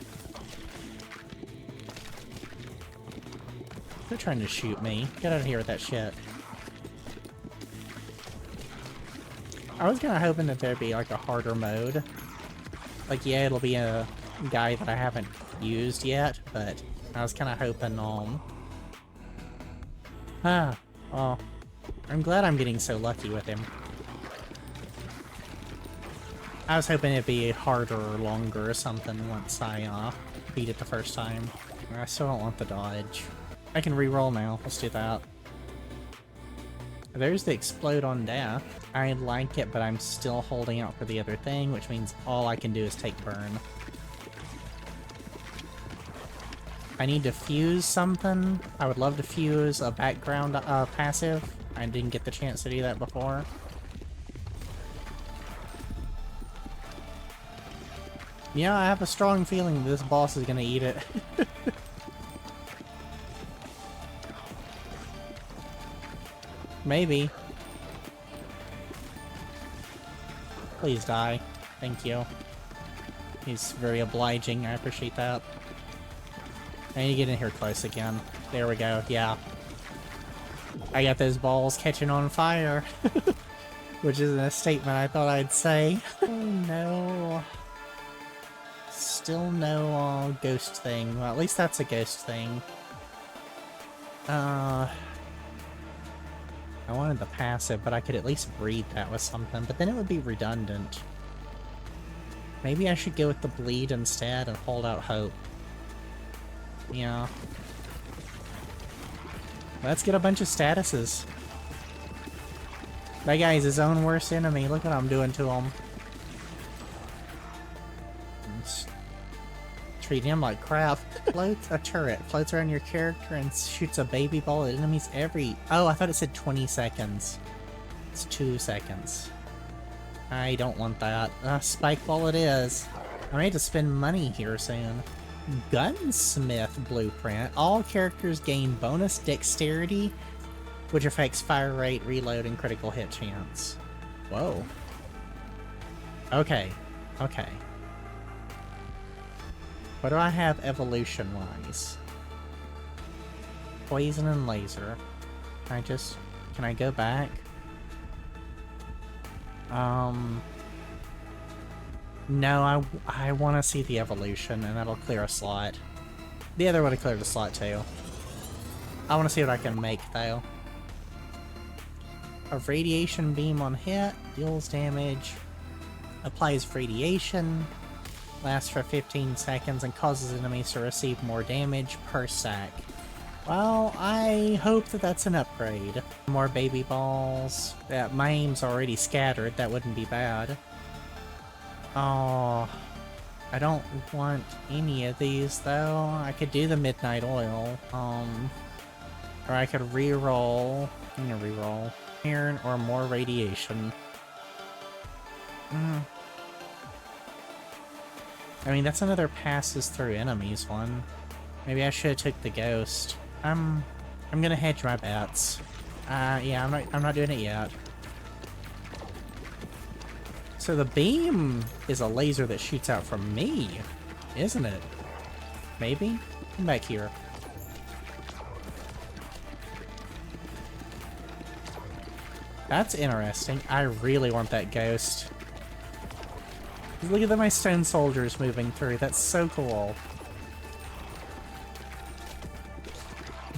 They're trying to shoot me. Get out of here with that shit. I was kind of hoping that there'd be like a harder mode. Like, yeah, it'll be a guy that I haven't used yet, but I was kind of hoping oh. I'm glad I'm getting so lucky with him. I was hoping it'd be harder or longer or something once I beat it the first time. I still don't want the dodge. I can re-roll now. Let's do that. There's the Explode on Death. I like it, but I'm still holding out for the other thing, which means all I can do is take burn. I need to fuse something. I would love to fuse a background passive. I didn't get the chance to do that before. Yeah, I have a strong feeling this boss is gonna eat it. Maybe. Please die. Thank you. He's very obliging, I appreciate that. I need to get in here close again. There we go, yeah. I got those balls catching on fire. Which isn't a statement I thought I'd say. Oh no. Still no ghost thing. Well, at least that's a ghost thing. I wanted the passive, but I could at least breed that with something, but then it would be redundant. Maybe I should go with the bleed instead and hold out hope. Yeah. Let's get a bunch of statuses. That guy's his own worst enemy. Look what I'm doing to him. Treating him like crap. Floats a turret. Floats around your character and shoots a baby ball at enemies every... Oh, I thought it said 20 seconds. It's 2 seconds. I don't want that. Spike ball it is. I may have to spend money here soon. Gunsmith blueprint. All characters gain bonus dexterity, which affects fire rate, reload, and critical hit chance. Whoa. Okay. Okay. What do I have evolution-wise? Poison and laser. Can I go back? No, I want to see the evolution, and that'll clear a slot. The other would have cleared a slot, too. I want to see what I can make, though. A radiation beam on hit, deals damage, applies radiation, lasts for 15 seconds, and causes enemies to receive more damage per sec. Well, I hope that that's an upgrade. More baby balls. Yeah, my aim's already scattered, that wouldn't be bad. Oh, I don't want any of these, though. I could do the midnight oil. Or I could re-roll. I'm gonna re-roll. Iron or more radiation. I mean, that's another passes through enemies one. Maybe I should have took the ghost. I'm gonna hedge my bets. Yeah, I'm not doing it yet. So the beam is a laser that shoots out from me, isn't it? Maybe? Come back here. That's interesting. I really want that ghost. Look at my stone soldiers moving through. That's so cool.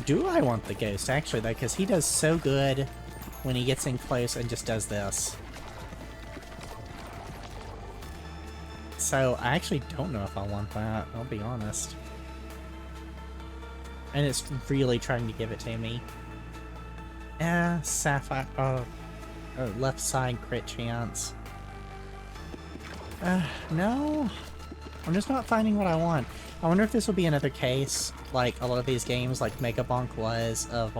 Do I want the ghost, actually, though? Because he does so good when he gets in close and just does this. So, I actually don't know if I want that, I'll be honest. And it's really trying to give it to me. Sapphire... Oh, left side crit chance. No. I'm just not finding what I want. I wonder if this will be another case, like a lot of these games, like Mega Bonk was, of,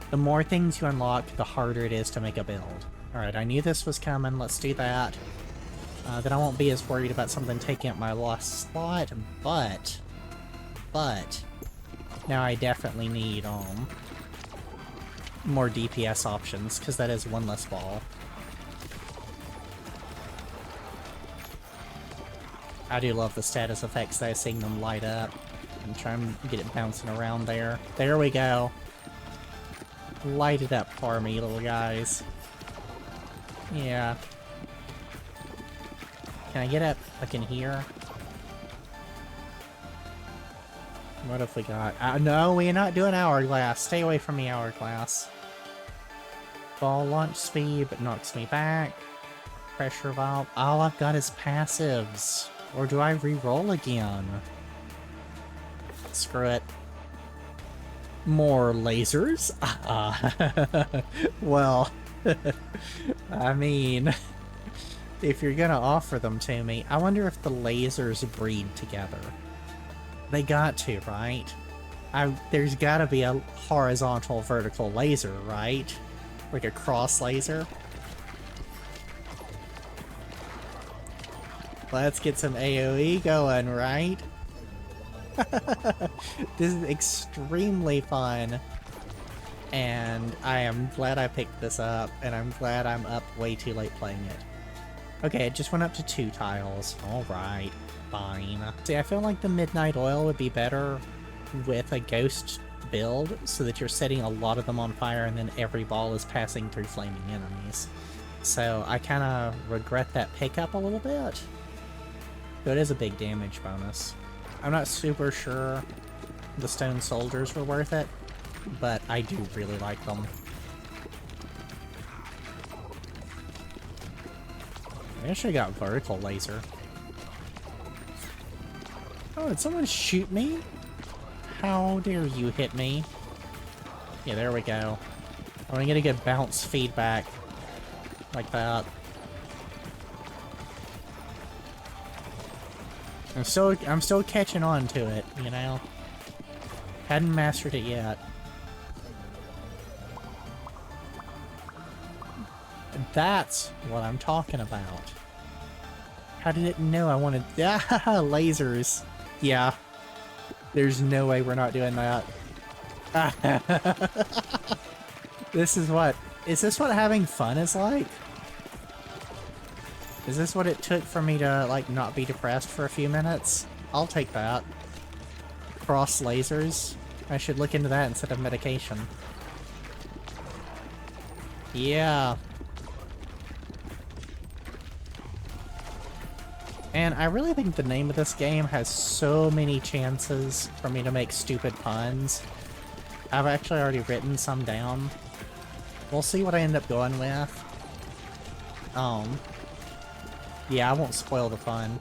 the more things you unlock, the harder it is to make a build. Alright, I knew this was coming, let's do that. Then I won't be as worried about something taking up my lost slot, but, now I definitely need, more DPS options, because that is one less ball. I do love the status effects that I seeing them light up, and try and get it bouncing around there. There we go. Light it up for me, little guys. Yeah. Can I get up, like, in here? What have we got? No, we're not doing hourglass. Stay away from the hourglass. Ball launch speed, but knocks me back. Pressure valve. All I've got is passives. Or do I re-roll again? Screw it. More lasers? Well, I mean... If you're gonna offer them to me, I wonder if the lasers breed together. They got to, right? There's gotta be a horizontal vertical laser, right? Like a cross laser? Let's get some AoE going, right? This is extremely fun. And I am glad I picked this up, and I'm glad I'm up way too late playing it. Okay, it just went up to 2 tiles. Alright, fine. See, I feel like the Midnight Oil would be better with a ghost build, so that you're setting a lot of them on fire and then every ball is passing through flaming enemies. So I kind of regret that pickup a little bit. But it is a big damage bonus. I'm not super sure the stone soldiers were worth it, but I do really like them. I actually got vertical laser. Oh, did someone shoot me? How dare you hit me? Yeah, there we go. I want to get a good bounce feedback. Like that. I'm still catching on to it, you know? Hadn't mastered it yet. That's what I'm talking about. How did it know I wanted... Ah, lasers. Yeah. There's no way we're not doing that. This is what... Is this what having fun is like? Is this what it took for me to, like, not be depressed for a few minutes? I'll take that. Cross lasers. I should look into that instead of medication. Yeah. And I really think the name of this game has so many chances for me to make stupid puns. I've actually already written some down. We'll see what I end up going with. Yeah, I won't spoil the fun.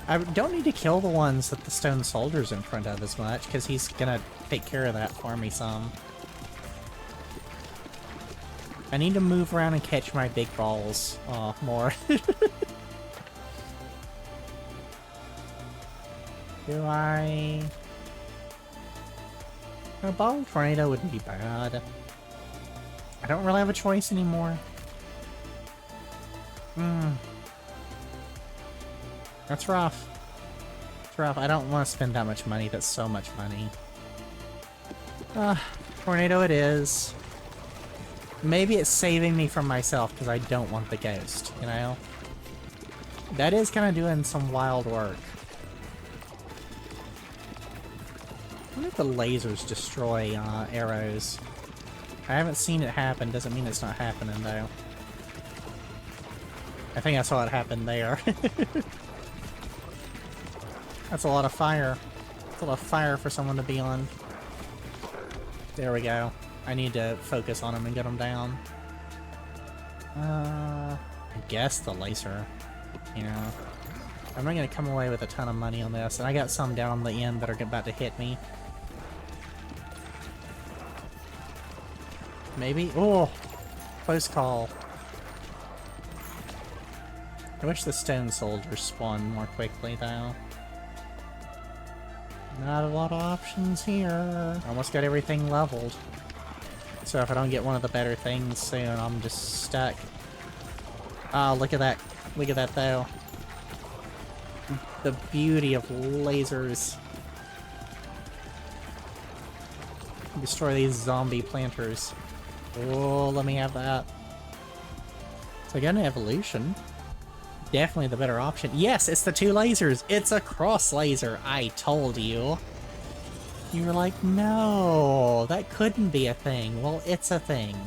I don't need to kill the ones that the stone soldier's in front of as much, because he's gonna take care of that for me some. I need to move around and catch my big balls more. Do I... A ball tornado wouldn't be bad. I don't really have a choice anymore. That's rough. It's rough. I don't want to spend that much money. That's so much money. Tornado it is. Maybe it's saving me from myself because I don't want the ghost, you know? That is kind of doing some wild work. I wonder if the lasers destroy arrows. I haven't seen it happen. Doesn't mean it's not happening, though. I think I saw it happen there. That's a lot of fire. That's a lot of fire for someone to be on. There we go. I need to focus on him and get him down. I guess the laser. Yeah. I'm not gonna come away with a ton of money on this, and I got some down on the end that are about to hit me. Maybe? Oh! Close call. I wish the stone soldiers spawned more quickly, though. Not a lot of options here. Almost got everything leveled. So if I don't get one of the better things soon, I'm just stuck. Oh, look at that. Look at that, though. The beauty of lasers. Destroy these zombie planters. Oh, let me have that. So I got an evolution. Definitely the better option. Yes, it's the 2 lasers. It's a cross laser. I told you. You were like, no, that couldn't be a thing. Well, it's a thing.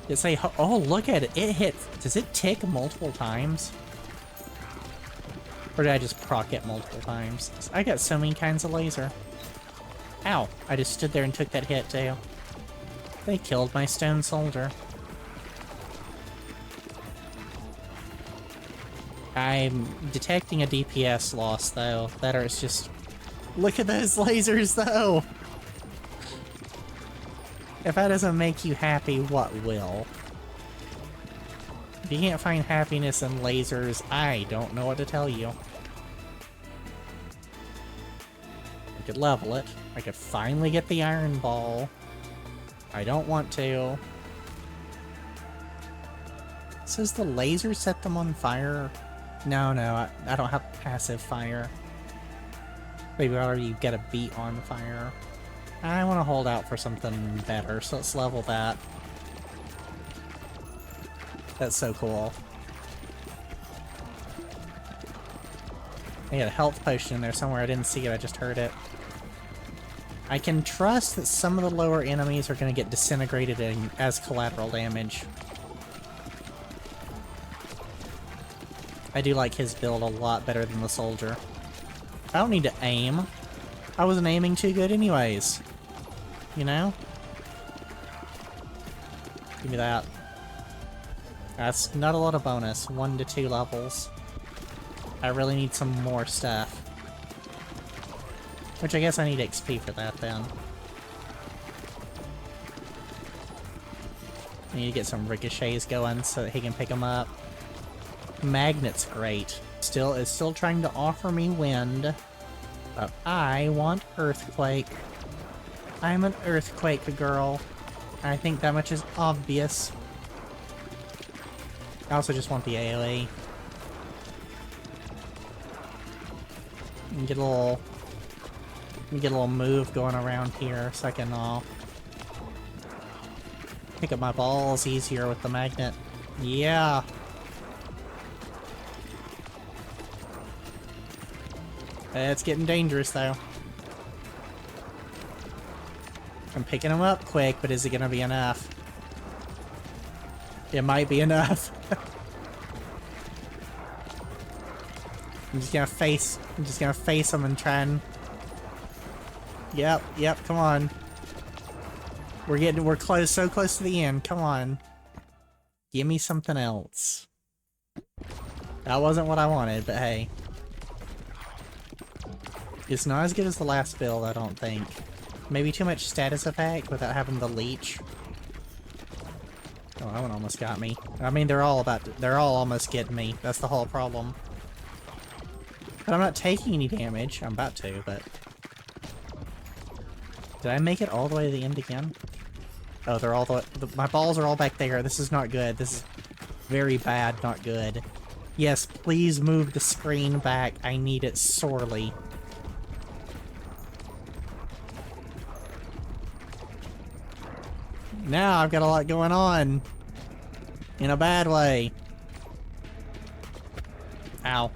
It's like, oh, look at it. It hit. Does it tick multiple times? Or did I just proc it multiple times? I got so many kinds of laser. Ow. I just stood there and took that hit, too. They killed my stone soldier. I'm detecting a DPS loss, though. That or it's just... Look at those lasers, though! If that doesn't make you happy, what will? If you can't find happiness in lasers, I don't know what to tell you. I could level it. I could finally get the iron ball. I don't want to. Says the laser set them on fire. No, I don't have passive fire. Maybe already you get a beat on fire. I want to hold out for something better, so let's level that. That's so cool. I got a health potion in there somewhere. I didn't see it, I just heard it. I can trust that some of the lower enemies are going to get disintegrated as collateral damage. I do like his build a lot better than the soldier. I don't need to aim. I wasn't aiming too good anyways. You know? Give me that. That's not a lot of bonus. 1 to 2 levels. I really need some more stuff. Which I guess I need XP for that then. I need to get some ricochets going so that he can pick them up. Magnet's great. It's still trying to offer me wind. But I want earthquake. I'm an earthquake girl. I think that much is obvious. I also just want the AoE. And get a little move going around here so I can pick up my balls easier with the magnet. Yeah. It's getting dangerous though. I'm picking them up quick, but is it gonna be enough? It might be enough. I'm just gonna face them and try and... Yep, come on. We're close, so close to the end, come on. Give me something else. That wasn't what I wanted, but hey. It's not as good as the last build, I don't think. Maybe too much status effect without having the leech. Oh, that one almost got me. I mean, they're all almost getting me. That's the whole problem. But I'm not taking any damage. I'm about to, but... Did I make it all the way to the end again? Oh, they're all the way... My balls are all back there. This is not good. This is very bad, not good. Yes, please move the screen back. I need it sorely. Now I've got a lot going on. In a bad way. Ow.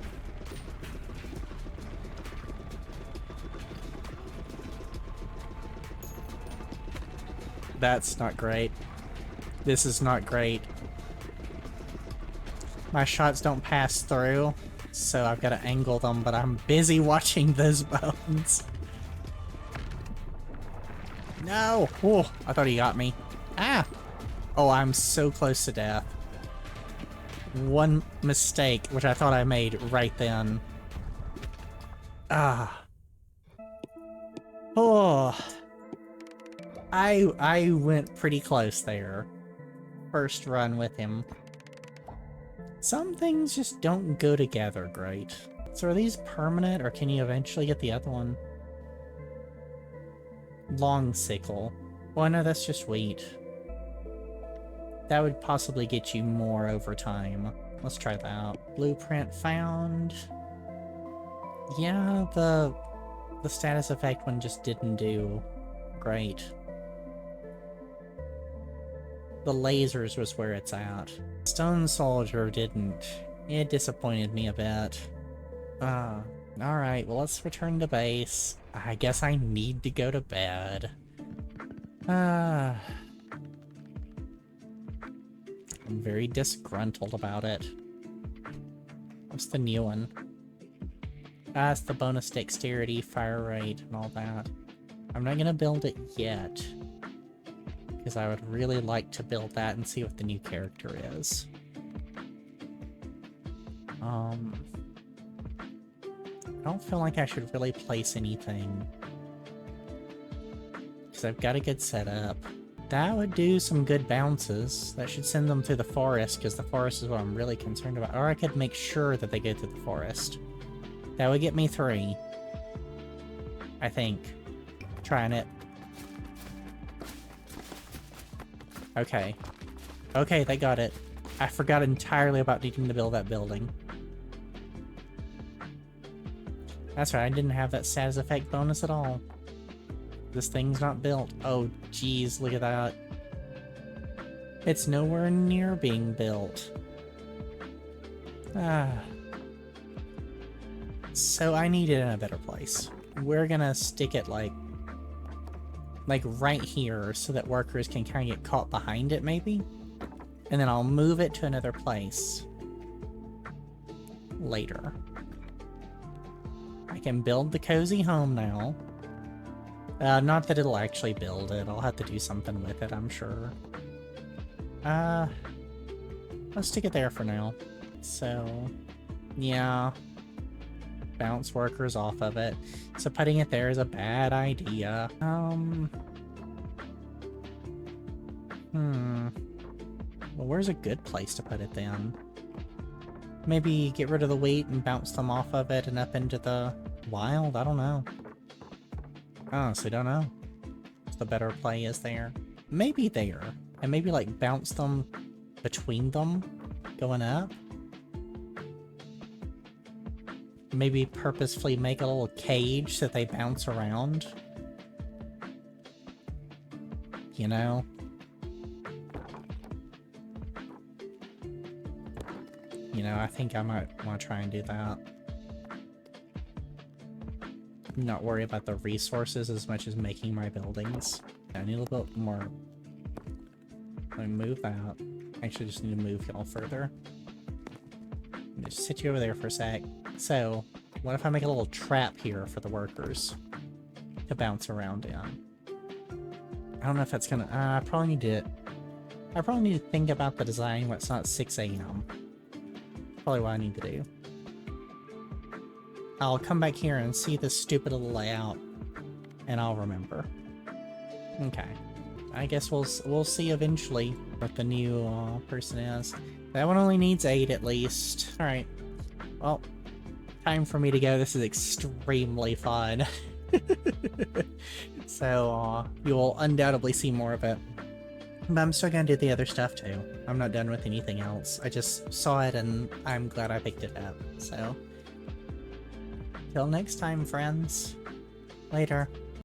That's not great. This is not great. My shots don't pass through, so I've got to angle them, but I'm busy watching those bones. No! Oh, I thought he got me. Ah! Oh, I'm so close to death. One mistake, which I thought I made right then. Ah. Oh. I went pretty close there. First run with him. Some things just don't go together great. So are these permanent, or can you eventually get the other one? Long sickle. Well, no, that's just wheat. That would possibly get you more over time. Let's try that out. Blueprint found. Yeah, the status effect one just didn't do great. The lasers was where it's at. Stone Soldier didn't. It disappointed me a bit. Alright, well let's return to base. I guess I need to go to bed. I'm very disgruntled about it. What's the new one? It's the bonus dexterity, fire rate, and all that. I'm not gonna build it yet, because I would really like to build that and see what the new character is. I don't feel like I should really place anything, because I've got a good setup. That would do some good bounces. That should send them through the forest, because the forest is what I'm really concerned about. Or I could make sure that they go through the forest. That would get me 3. I think. Trying it. Okay. Okay, they got it. I forgot entirely about needing to build that building. That's right, I didn't have that status effect bonus at all. This thing's not built. Oh, geez, look at that. It's nowhere near being built. Ah. So I need it in a better place. We're gonna stick it like right here so that workers can kind of get caught behind it maybe. And then I'll move it to another place later. I can build the cozy home now. Not that it'll actually build it. I'll have to do something with it, I'm sure. Let's stick it there for now. So, yeah. Bounce workers off of it. So putting it there is a bad idea. Well, where's a good place to put it then? Maybe get rid of the weight and bounce them off of it and up into the wild? I don't know. I honestly don't know. What's the better play is there? Maybe there. And maybe like bounce them between them going up? Maybe purposefully make a little cage that they bounce around? You know? You know, I think I might want to try and do that. Not worry about the resources as much as making my buildings. I need a little bit more. Let me move that. Actually, just need to move y'all further. Just sit you over there for a sec. So, what if I make a little trap here for the workers to bounce around in? I don't know if that's gonna. I probably need to think about the design when it's not 6 a.m. Probably what I need to do. I'll come back here and see this stupid little layout, and I'll remember. Okay. I guess we'll see eventually what the new person is. That one only needs 8 at least. Alright. Well, time for me to go. This is extremely fun. So, you'll undoubtedly see more of it. But I'm still gonna do the other stuff too. I'm not done with anything else. I just saw it and I'm glad I picked it up. So, till next time, friends. Later.